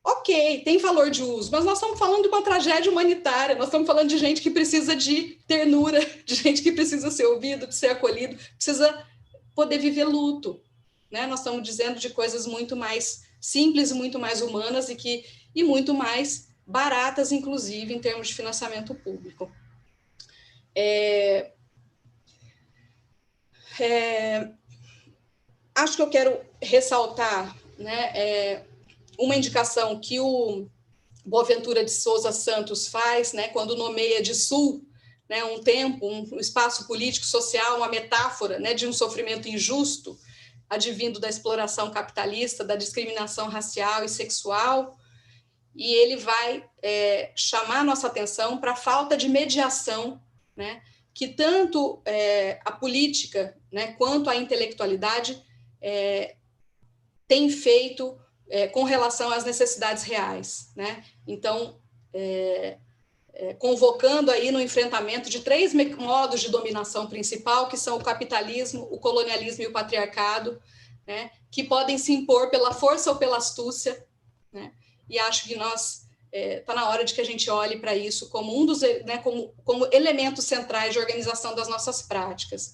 Ok, tem valor de uso, mas nós estamos falando de uma tragédia humanitária, nós estamos falando de gente que precisa de ternura, de gente que precisa ser ouvido, de ser acolhido, precisa poder viver luto, né? Nós estamos dizendo de coisas muito mais simples, muito mais humanas e muito mais baratas, inclusive, em termos de financiamento público. Acho que eu quero ressaltar, né, uma indicação que o Boaventura de Souza Santos faz, né, quando nomeia de Sul, né, um tempo, um espaço político, social, uma metáfora, né, de um sofrimento injusto, advindo da exploração capitalista, da discriminação racial e sexual, e ele vai chamar nossa atenção para a falta de mediação, né, que tanto a política, né, quanto a intelectualidade tem feito com relação às necessidades reais, né? Então, convocando aí no enfrentamento de 3 modos de dominação principal, que são o capitalismo, o colonialismo e o patriarcado, né, que podem se impor pela força ou pela astúcia, né? E acho que nós está na hora de que a gente olhe para isso como né, como elementos centrais de organização das nossas práticas.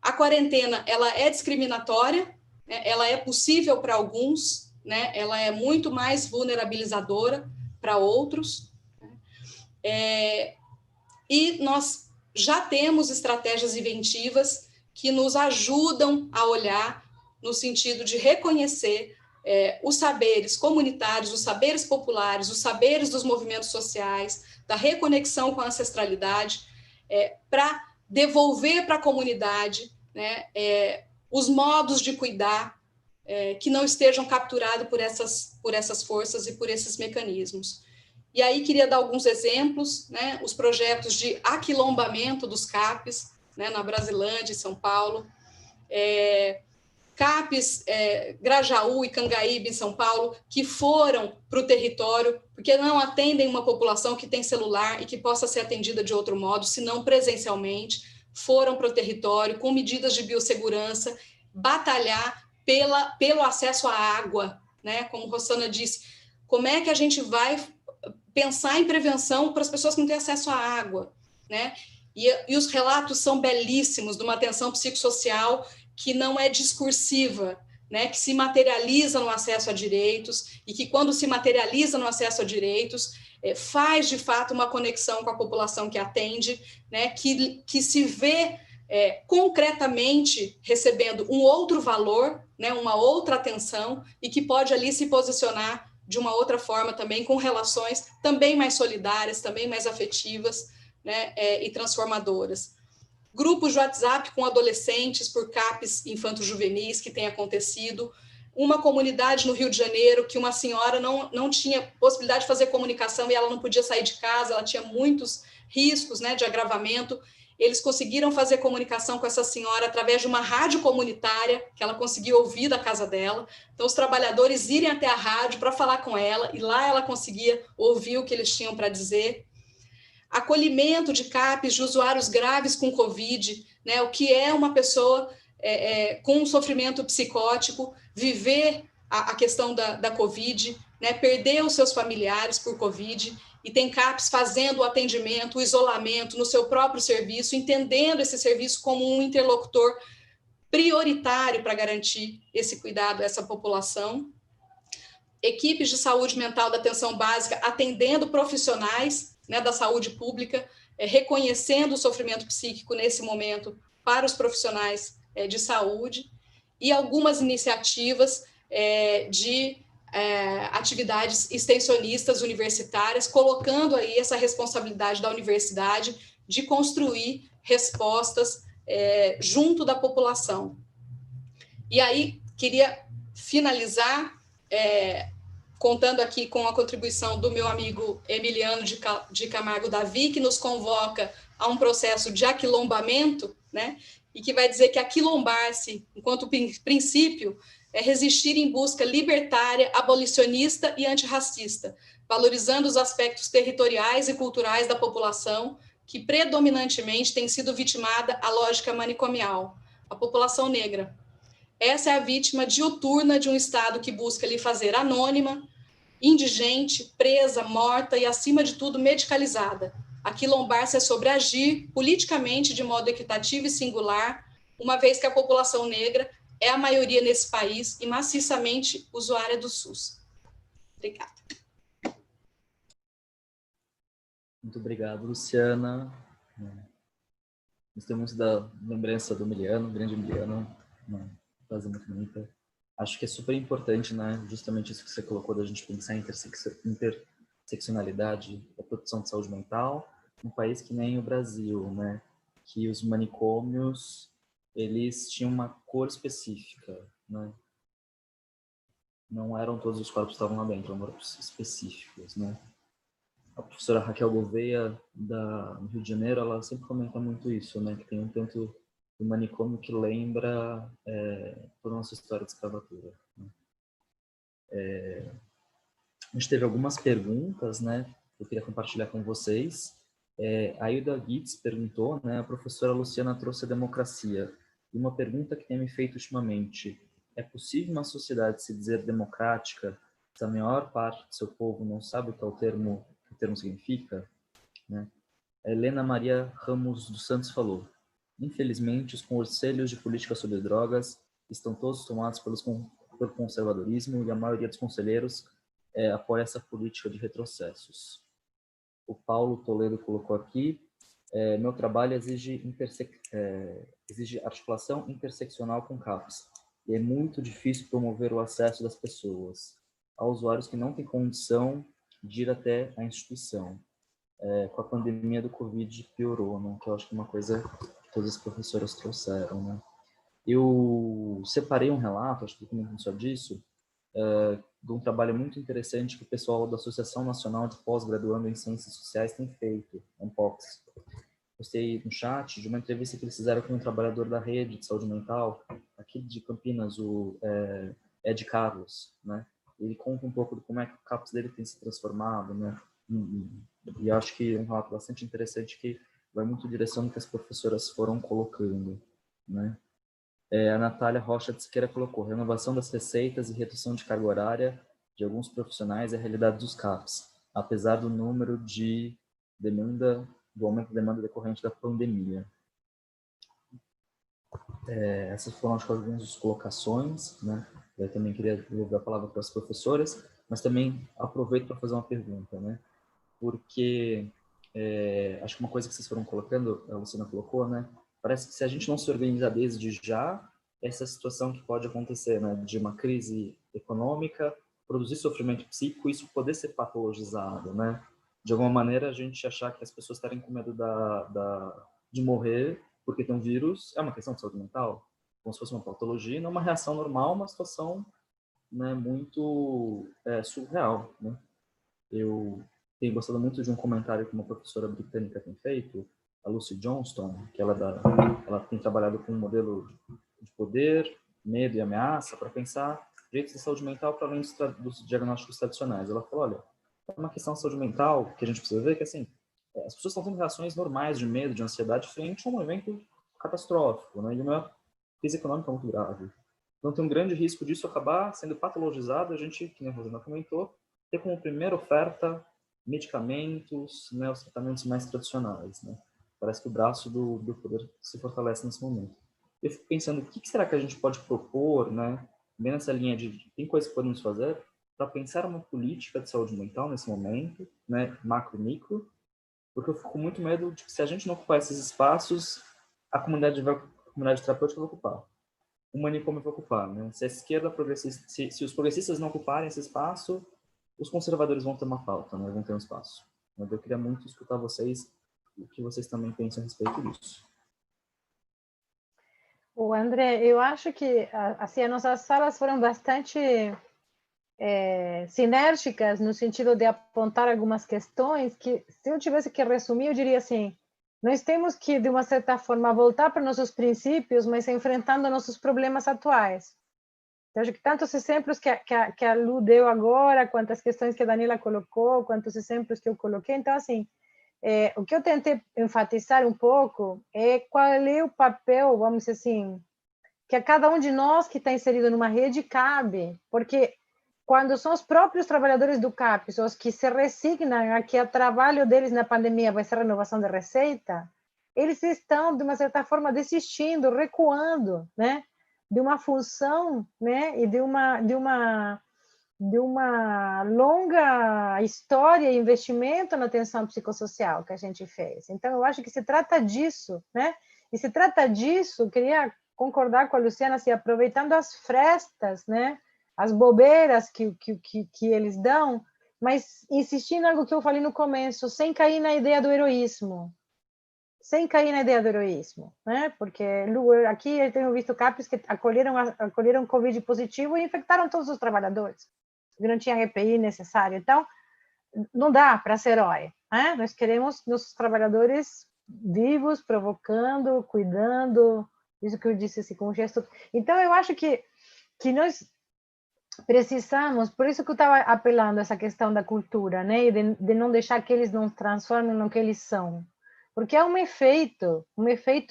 A quarentena, ela é discriminatória, né, ela é possível para alguns, né, ela é muito mais vulnerabilizadora para outros, né, e nós já temos estratégias inventivas que nos ajudam a olhar no sentido de reconhecer os saberes comunitários, os saberes populares, os saberes dos movimentos sociais, da reconexão com a ancestralidade, para devolver para a comunidade, né, os modos de cuidar que não estejam capturados por essas forças e por esses mecanismos. E aí queria dar alguns exemplos, né, os projetos de aquilombamento dos CAPs, né, na Brasilândia, em São Paulo, CAPs, Grajaú e Cangaíba, em São Paulo, que foram para o território, porque não atendem uma população que tem celular e que possa ser atendida de outro modo, se não presencialmente, foram para o território com medidas de biossegurança, batalhar pelo acesso à água, né? Como Rossana disse, como é que a gente vai pensar em prevenção para as pessoas que não têm acesso à água, né? E os relatos são belíssimos de uma atenção psicossocial que não é discursiva, né, que se materializa no acesso a direitos e que, quando se materializa no acesso a direitos, faz, de fato, uma conexão com a população que atende, né, que se vê concretamente recebendo um outro valor, né, uma outra atenção, e que pode ali se posicionar de uma outra forma também, com relações também mais solidárias, também mais afetivas, né, e transformadoras. Grupos de WhatsApp com adolescentes por CAPs infanto-juvenis que tem acontecido, uma comunidade no Rio de Janeiro que uma senhora não tinha possibilidade de fazer comunicação e ela não podia sair de casa, ela tinha muitos riscos, né, de agravamento. Eles conseguiram fazer comunicação com essa senhora através de uma rádio comunitária que ela conseguiu ouvir da casa dela. Então, os trabalhadores irem até a rádio para falar com ela, e lá ela conseguia ouvir o que eles tinham para dizer. Acolhimento de CAPs de usuários graves com Covid, né, o que é uma pessoa com um sofrimento psicótico, viver a questão da Covid, né, perder os seus familiares por Covid, e tem CAPs fazendo o atendimento, o isolamento no seu próprio serviço, entendendo esse serviço como um interlocutor prioritário para garantir esse cuidado a essa população. Equipes de saúde mental da atenção básica atendendo profissionais, né, da saúde pública reconhecendo o sofrimento psíquico nesse momento para os profissionais de saúde, e algumas iniciativas de atividades extensionistas universitárias, colocando aí essa responsabilidade da universidade de construir respostas junto da população. E aí, queria finalizar contando aqui com a contribuição do meu amigo Emiliano de Camargo Davi, que nos convoca a um processo de aquilombamento, né? E que vai dizer que aquilombar-se, enquanto princípio, é resistir em busca libertária, abolicionista e antirracista, valorizando os aspectos territoriais e culturais da população que predominantemente tem sido vitimada à lógica manicomial, a população negra. Essa é a vítima diuturna de um Estado que busca lhe fazer anônima, indigente, presa, morta e, acima de tudo, medicalizada. Aquilombar-se é sobre agir politicamente de modo equitativo e singular, uma vez que a população negra é a maioria nesse país e maciçamente usuária do SUS. Obrigada. Muito obrigado, Luciana. Gostei muito da lembrança do Emiliano, grande Emiliano, uma frase muito bonita. Acho que é super importante, né, justamente isso que você colocou, da gente pensar em interseccionalidade da produção de saúde mental, num país que nem o Brasil, né, que os manicômios, eles tinham uma cor específica, né, não eram todos os corpos que estavam lá dentro, eram corpos específicos, né. A professora Raquel Gouveia, no Rio de Janeiro, ela sempre comenta muito isso, né, que tem um tanto do manicômio que lembra toda a nossa história de escravatura, né. A gente teve algumas perguntas, né, que eu queria compartilhar com vocês. A Hilda Gitz perguntou, né, a professora Luciana trouxe a democracia. E uma pergunta que tem me feito ultimamente: é possível uma sociedade se dizer democrática se a maior parte do seu povo não sabe o que o termo significa? Né? A Helena Maria Ramos dos Santos falou: infelizmente, os conselhos de política sobre drogas estão todos tomados pelo conservadorismo e a maioria dos conselheiros apoia essa política de retrocessos. O Paulo Toledo colocou aqui: meu trabalho exige articulação interseccional com CAPS, e é muito difícil promover o acesso das pessoas a usuários que não têm condição de ir até a instituição. Com a pandemia do Covid piorou, né? Que eu acho que é uma coisa que todas as professoras trouxeram, né? Eu separei um relato, acho que também só disso, de um trabalho muito interessante que o pessoal da Associação Nacional de Pós-Graduando em Ciências Sociais tem feito, ANPOX. Postei no chat de uma entrevista que eles fizeram com um trabalhador da rede de saúde mental, aqui de Campinas, o Ed Carlos, né? Ele conta um pouco de como é que o CAPS dele tem se transformado, né? E acho que é um relato bastante interessante que vai muito em direção do que as professoras foram colocando, né? A Natália Rocha de Siqueira colocou: renovação das receitas e redução de carga horária de alguns profissionais é a realidade dos CAPs, apesar do número de do aumento da demanda decorrente da pandemia. Essas foram, acho que, algumas colocações, né? Eu também queria devolver a palavra para as professoras, mas também aproveito para fazer uma pergunta, né? Porque acho que uma coisa que vocês foram colocando, a Luciana colocou, né? Parece que se a gente não se organizar desde já, essa situação que pode acontecer, né? De uma crise econômica, produzir sofrimento psíquico, isso poder ser patologizado, né? De alguma maneira, a gente achar que as pessoas estarem com medo de morrer porque tem um vírus é uma questão de saúde mental, como se fosse uma patologia, não uma reação normal, uma situação, né, muito surreal, né? Eu tenho gostado muito de um comentário que uma professora britânica tem feito, a Lucy Johnston, que ela tem trabalhado com um modelo de poder, medo e ameaça para pensar jeitos de saúde mental para além dos diagnósticos tradicionais. Ela falou: olha, é uma questão de saúde mental que a gente precisa ver que, assim, as pessoas estão tendo reações normais de medo, de ansiedade frente a um evento catastrófico, né, de uma crise econômica muito grave. Então tem um grande risco disso acabar sendo patologizado, a gente, que nem a Rosana comentou, ter como primeira oferta medicamentos, né, os tratamentos mais tradicionais, né? Parece que o braço do poder se fortalece nesse momento. Eu fico pensando, o que será que a gente pode propor, né, bem nessa linha de tem coisas que podemos fazer para pensar uma política de saúde mental nesse momento, né, macro, micro, Porque eu fico com muito medo de que, se a gente não ocupar esses espaços, a comunidade terapêutica vai ocupar. O manicômio vai ocupar, né? Se a esquerda progressista, se os progressistas não ocuparem esse espaço, os conservadores vão ter uma falta, né? Vão ter um espaço. Eu queria muito escutar vocês, o que vocês também pensam a respeito disso. O André, eu acho que assim, as nossas salas foram bastante sinérgicas no sentido de apontar algumas questões que, se eu tivesse que resumir, eu diria assim: nós temos que, de uma certa forma, voltar para nossos princípios, mas enfrentando nossos problemas atuais. Eu acho que tantos exemplos que a Lu deu agora, quantas questões que a Daniela colocou, quantos exemplos que eu coloquei. Então, assim, o que eu tentei enfatizar um pouco é qual é o papel, vamos dizer assim, que a cada um de nós que está inserido numa rede cabe, porque quando são os próprios trabalhadores do CAPES os que se resignam a que o trabalho deles na pandemia vai ser renovação de receita, eles estão, de uma certa forma, desistindo, recuando, né, de uma função, né, e de uma longa história e investimento na atenção psicossocial que a gente fez. Então, eu acho que se trata disso, né? E se trata disso, queria concordar com a Luciana, assim, aproveitando as frestas, né? As bobeiras que eles dão, mas insistindo em algo que eu falei no começo, sem cair na ideia do heroísmo. Sem cair na ideia do heroísmo, né? Porque aqui eu tenho visto CAPs que acolheram Covid positivo e infectaram todos os trabalhadores, porque não tinha EPI necessário. Então, não dá para ser herói, né? Nós queremos nossos trabalhadores vivos, provocando, cuidando, isso que eu disse assim, com um gesto. Então, eu acho que nós precisamos, por isso que eu estava apelando a essa questão da cultura, né? E de não deixar que eles não transformem no que eles são. Porque há um efeito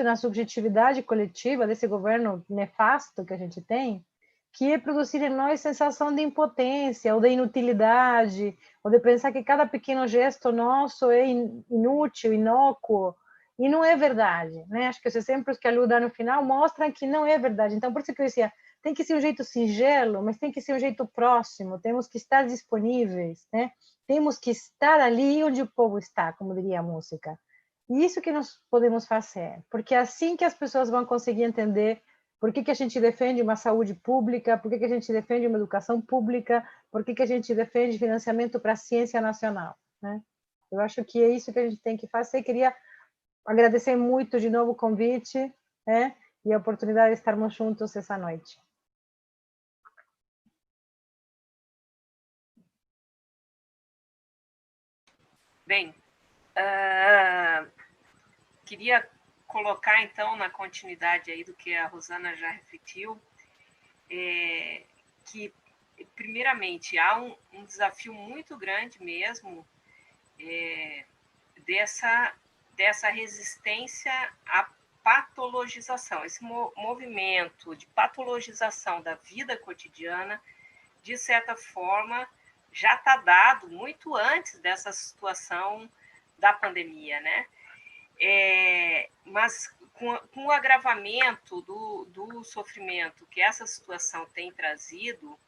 na subjetividade coletiva desse governo nefasto que a gente tem, que é produzir em nós sensação de impotência, ou de inutilidade, ou de pensar que cada pequeno gesto nosso é inútil, inócuo, e não é verdade, né? Acho que os exemplos que a Lu dá no final mostram que não é verdade. Então, por isso que eu dizia, tem que ser um jeito singelo, mas tem que ser um jeito próximo, temos que estar disponíveis, né? Temos que estar ali onde o povo está, como diria a música. E isso que nós podemos fazer, porque é assim que as pessoas vão conseguir entender por que a gente defende uma saúde pública, por que a gente defende uma educação pública, por que a gente defende financiamento para a ciência nacional, né? Eu acho que é isso que a gente tem que fazer. Queria agradecer muito de novo o convite, né? E a oportunidade de estarmos juntos essa noite. Bem, queria colocar, então, na continuidade aí do que a Rosana já refletiu, que, primeiramente, há um desafio muito grande mesmo dessa resistência à patologização, esse movimento de patologização da vida cotidiana, de certa forma, já está dado muito antes dessa situação da pandemia, né? Mas com o agravamento do sofrimento que essa situação tem trazido,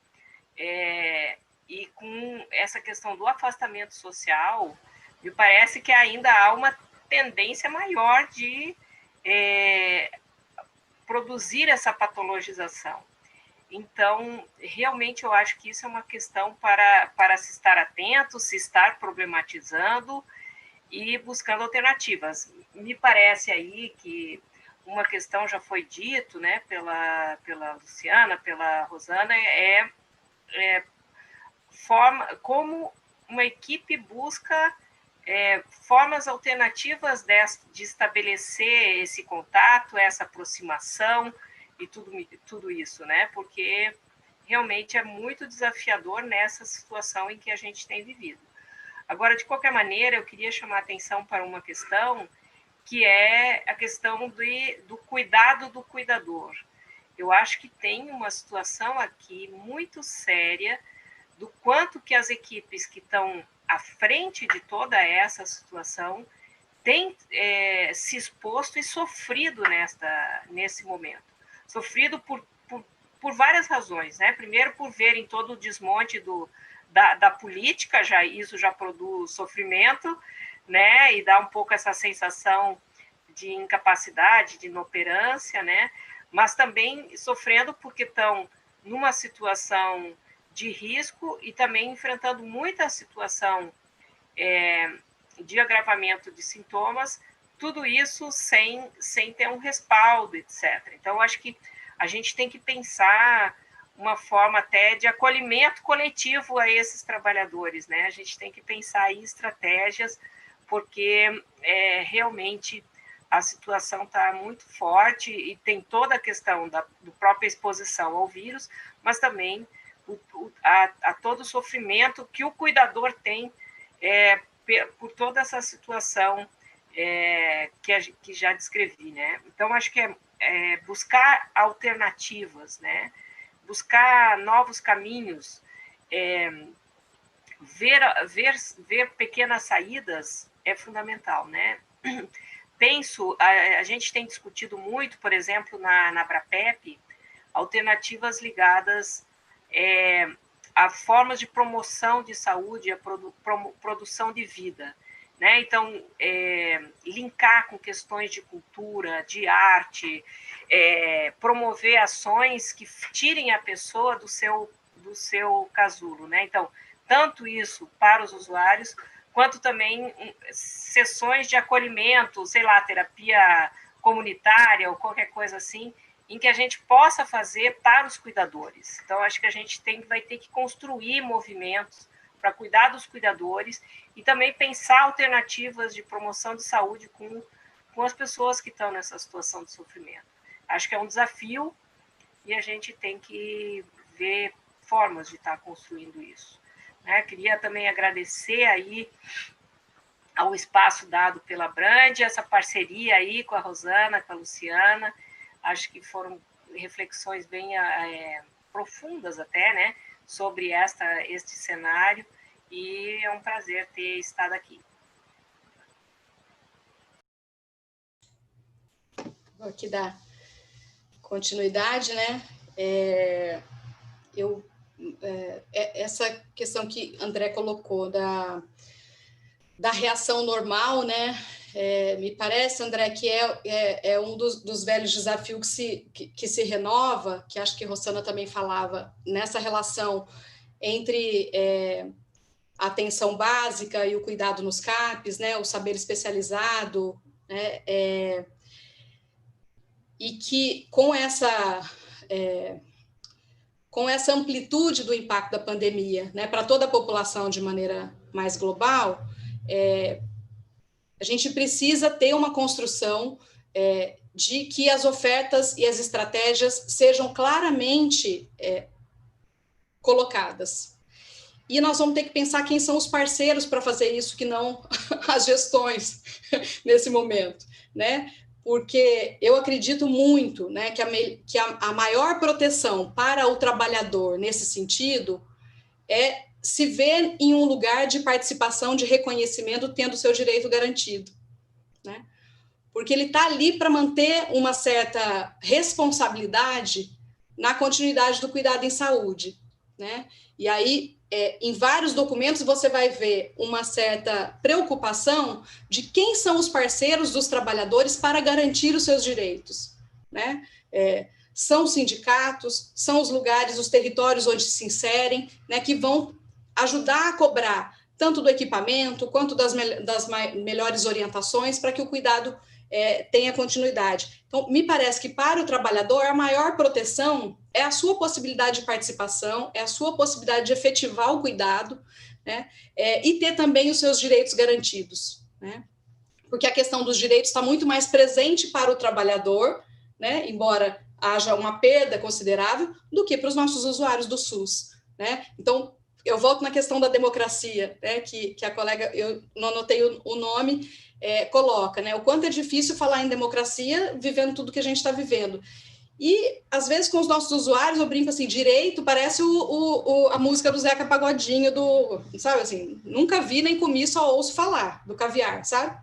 e com essa questão do afastamento social, me parece que ainda há uma tendência maior de produzir essa patologização. Então, realmente, eu acho que isso é uma questão para se estar atento, se estar problematizando e buscando alternativas. Me parece aí que uma questão já foi dito, né, pela Luciana, pela Rosana, como uma equipe busca formas alternativas de estabelecer esse contato, essa aproximação e tudo isso, né? Porque realmente é muito desafiador nessa situação em que a gente tem vivido. Agora, de qualquer maneira, eu queria chamar a atenção para uma questão que é a questão do cuidado do cuidador. Eu acho que tem uma situação aqui muito séria do quanto que as equipes que estão à frente de toda essa situação têm se exposto e sofrido nesse momento. Sofrido por várias razões, né? Primeiro, por verem todo o desmonte da política, isso já produz sofrimento, né, e dá um pouco essa sensação de incapacidade, de inoperância, né, mas também sofrendo porque estão numa situação de risco e também enfrentando muita situação de agravamento de sintomas, tudo isso sem ter um respaldo, etc. Então, acho que a gente tem que pensar uma forma até de acolhimento coletivo a esses trabalhadores, né? A gente tem que pensar em estratégias, porque realmente a situação está muito forte e tem toda a questão da própria exposição ao vírus, mas também a todo o sofrimento que o cuidador tem por toda essa situação que já descrevi, né? Então, acho que é buscar alternativas, né? Buscar novos caminhos, ver pequenas saídas é fundamental, né? A gente tem discutido muito, por exemplo, na Abrapep, alternativas ligadas a formas de promoção de saúde, a produção de vida, né? Então, linkar com questões de cultura, de arte, promover ações que tirem a pessoa do seu casulo, né? Então, tanto isso para os usuários, quanto também sessões de acolhimento, sei lá, terapia comunitária ou qualquer coisa assim, em que a gente possa fazer para os cuidadores. Então, acho que a gente vai ter que construir movimentos para cuidar dos cuidadores e também pensar alternativas de promoção de saúde com as pessoas que estão nessa situação de sofrimento. Acho que é um desafio e a gente tem que ver formas de estar construindo isso. Queria também agradecer aí ao espaço dado pela Brand, essa parceria aí com a Rosana, com a Luciana. Acho que foram reflexões bem profundas até, né, sobre este cenário, e é um prazer ter estado aqui. Vou aqui dar continuidade, né? Essa questão que André colocou da reação normal, né? Me parece, André, que é um dos velhos desafios que se renova, que acho que Rosana também falava, nessa relação entre a atenção básica e o cuidado nos CAPs, né? O saber especializado, né? E que com essa amplitude do impacto da pandemia, né, para toda a população de maneira mais global, a gente precisa ter uma construção de que as ofertas e as estratégias sejam claramente colocadas. E nós vamos ter que pensar quem são os parceiros para fazer isso, que não as gestões nesse momento, né? Porque eu acredito muito, né, que a maior proteção para o trabalhador nesse sentido é se ver em um lugar de participação, de reconhecimento, tendo seu direito garantido, né? Porque ele está ali para manter uma certa responsabilidade na continuidade do cuidado em saúde, né? E aí, em vários documentos, você vai ver uma certa preocupação de quem são os parceiros dos trabalhadores para garantir os seus direitos, né? São os sindicatos, são os lugares, os territórios onde se inserem, né, que vão ajudar a cobrar tanto do equipamento quanto das melhores orientações para que o cuidado tenha continuidade. Então, me parece que para o trabalhador a maior proteção é a sua possibilidade de participação, é a sua possibilidade de efetivar o cuidado, né, e ter também os seus direitos garantidos, né? Porque a questão dos direitos está muito mais presente para o trabalhador, né, embora haja uma perda considerável, do que para os nossos usuários do SUS, né? Então, eu volto na questão da democracia, né, que a colega, eu não anotei o nome, coloca, né, o quanto é difícil falar em democracia vivendo tudo que a gente está vivendo. E, às vezes, com os nossos usuários, eu brinco assim, direito parece a música do Zeca Pagodinho, sabe, assim, nunca vi nem comi, só ouço falar do caviar, sabe?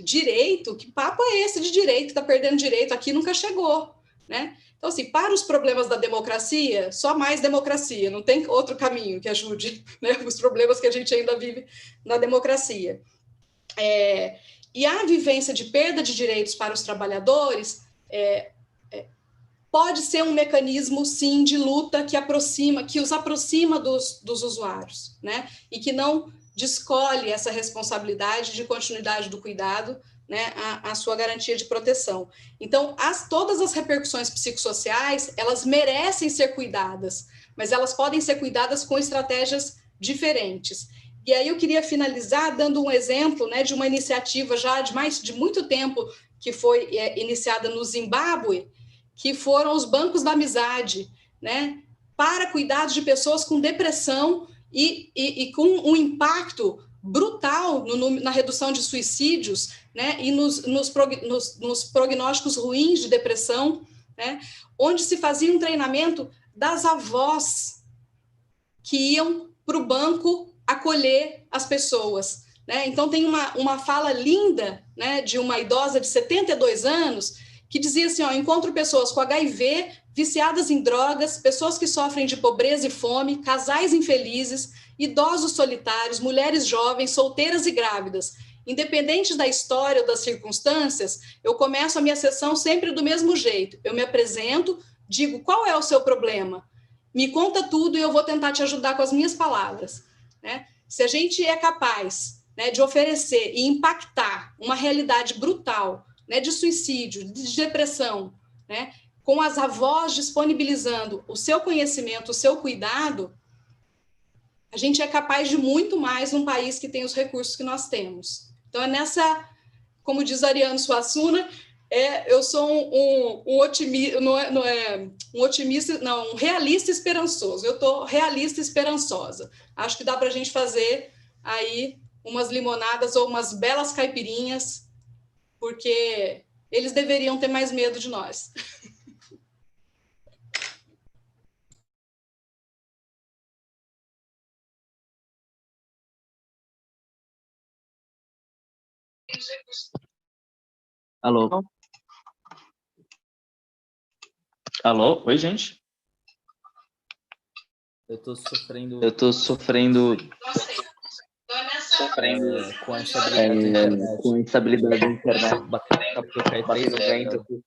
Direito? Que papo é esse de direito? Está perdendo direito aqui, nunca chegou, né? Então, assim, para os problemas da democracia, só mais democracia, não tem outro caminho que ajude, né, os problemas que a gente ainda vive na democracia. E a vivência de perda de direitos para os trabalhadores pode ser um mecanismo, sim, de luta que os aproxima dos usuários, né? E que não descolhe essa responsabilidade de continuidade do cuidado, né, a sua garantia de proteção. Então, todas as repercussões psicossociais, elas merecem ser cuidadas, mas elas podem ser cuidadas com estratégias diferentes. E aí eu queria finalizar dando um exemplo, né, de uma iniciativa já de muito tempo que foi iniciada no Zimbábue, que foram os bancos da amizade, né, para cuidados de pessoas com depressão e com um impacto brutal na redução de suicídios, né, e nos prognósticos ruins de depressão, né, onde se fazia um treinamento das avós que iam para o banco acolher as pessoas, né? Então, tem uma fala linda, né, de uma idosa de 72 anos que dizia assim, encontro pessoas com HIV, viciadas em drogas, pessoas que sofrem de pobreza e fome, casais infelizes, idosos solitários, mulheres jovens, solteiras e grávidas. Independente da história ou das circunstâncias, eu começo a minha sessão sempre do mesmo jeito. Eu me apresento, digo qual é o seu problema, me conta tudo e eu vou tentar te ajudar com as minhas palavras, né? Se a gente é capaz, né, de oferecer e impactar uma realidade brutal, né, de suicídio, de depressão, né, com as avós disponibilizando o seu conhecimento, o seu cuidado, a gente é capaz de muito mais num país que tem os recursos que nós temos. Então, como diz Ariano Suassuna, eu sou um otimista, um realista esperançoso. Eu estou realista e esperançosa. Acho que dá para a gente fazer aí umas limonadas ou umas belas caipirinhas, porque eles deveriam ter mais medo de nós. Alô? Alô? Oi, gente? Eu tô sofrendo com a instabilidade da internet. Batendo vento.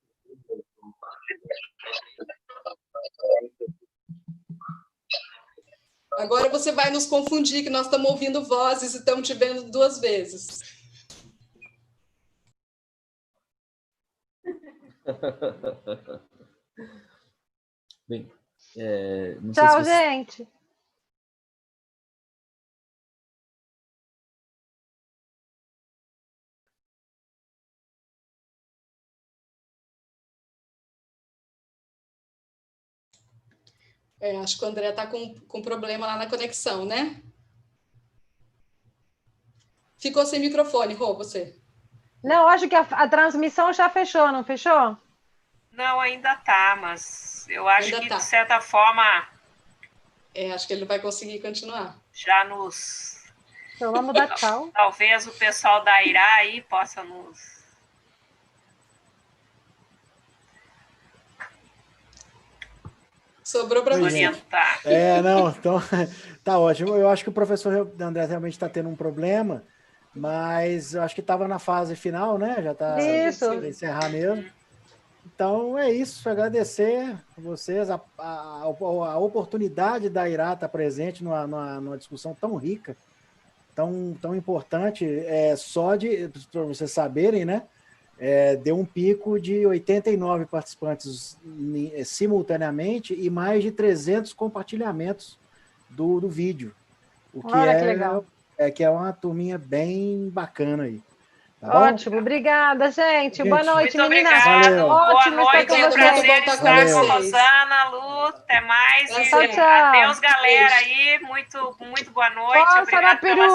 Agora você vai nos confundir, que nós estamos ouvindo vozes e estamos te vendo duas vezes. Bem, não Tchau, sei se gente. Acho que o André está com problema lá na conexão, né? Ficou sem microfone, Rô, você. Não, acho que a transmissão já fechou, não fechou? Não, ainda tá, mas eu acho Ainda que, tá. de certa forma... acho que ele vai conseguir continuar. Já nos... Então, vamos dar tchau. Talvez o pessoal da Irá aí possa nos... Sobrou para você. Orientar. Não, então tá ótimo. Eu acho que o professor André realmente está tendo um problema, mas eu acho que estava na fase final, né? Já está para encerrar mesmo. Então é isso, agradecer a vocês, a oportunidade da Irá estar presente numa discussão tão rica, tão importante, só para vocês saberem, né? Deu um pico de 89 participantes simultaneamente e mais de 300 compartilhamentos do vídeo. O que Olha que legal. Que é uma turminha bem bacana aí. Tá Ótimo, obrigada, gente. Boa noite, muito meninas. Obrigado. Ótimo boa noite, é um prazer estar com vocês. Rosana, Lu, até mais. Tchau, tchau. Adeus, galera aí. Muito boa noite. Força Obrigada pela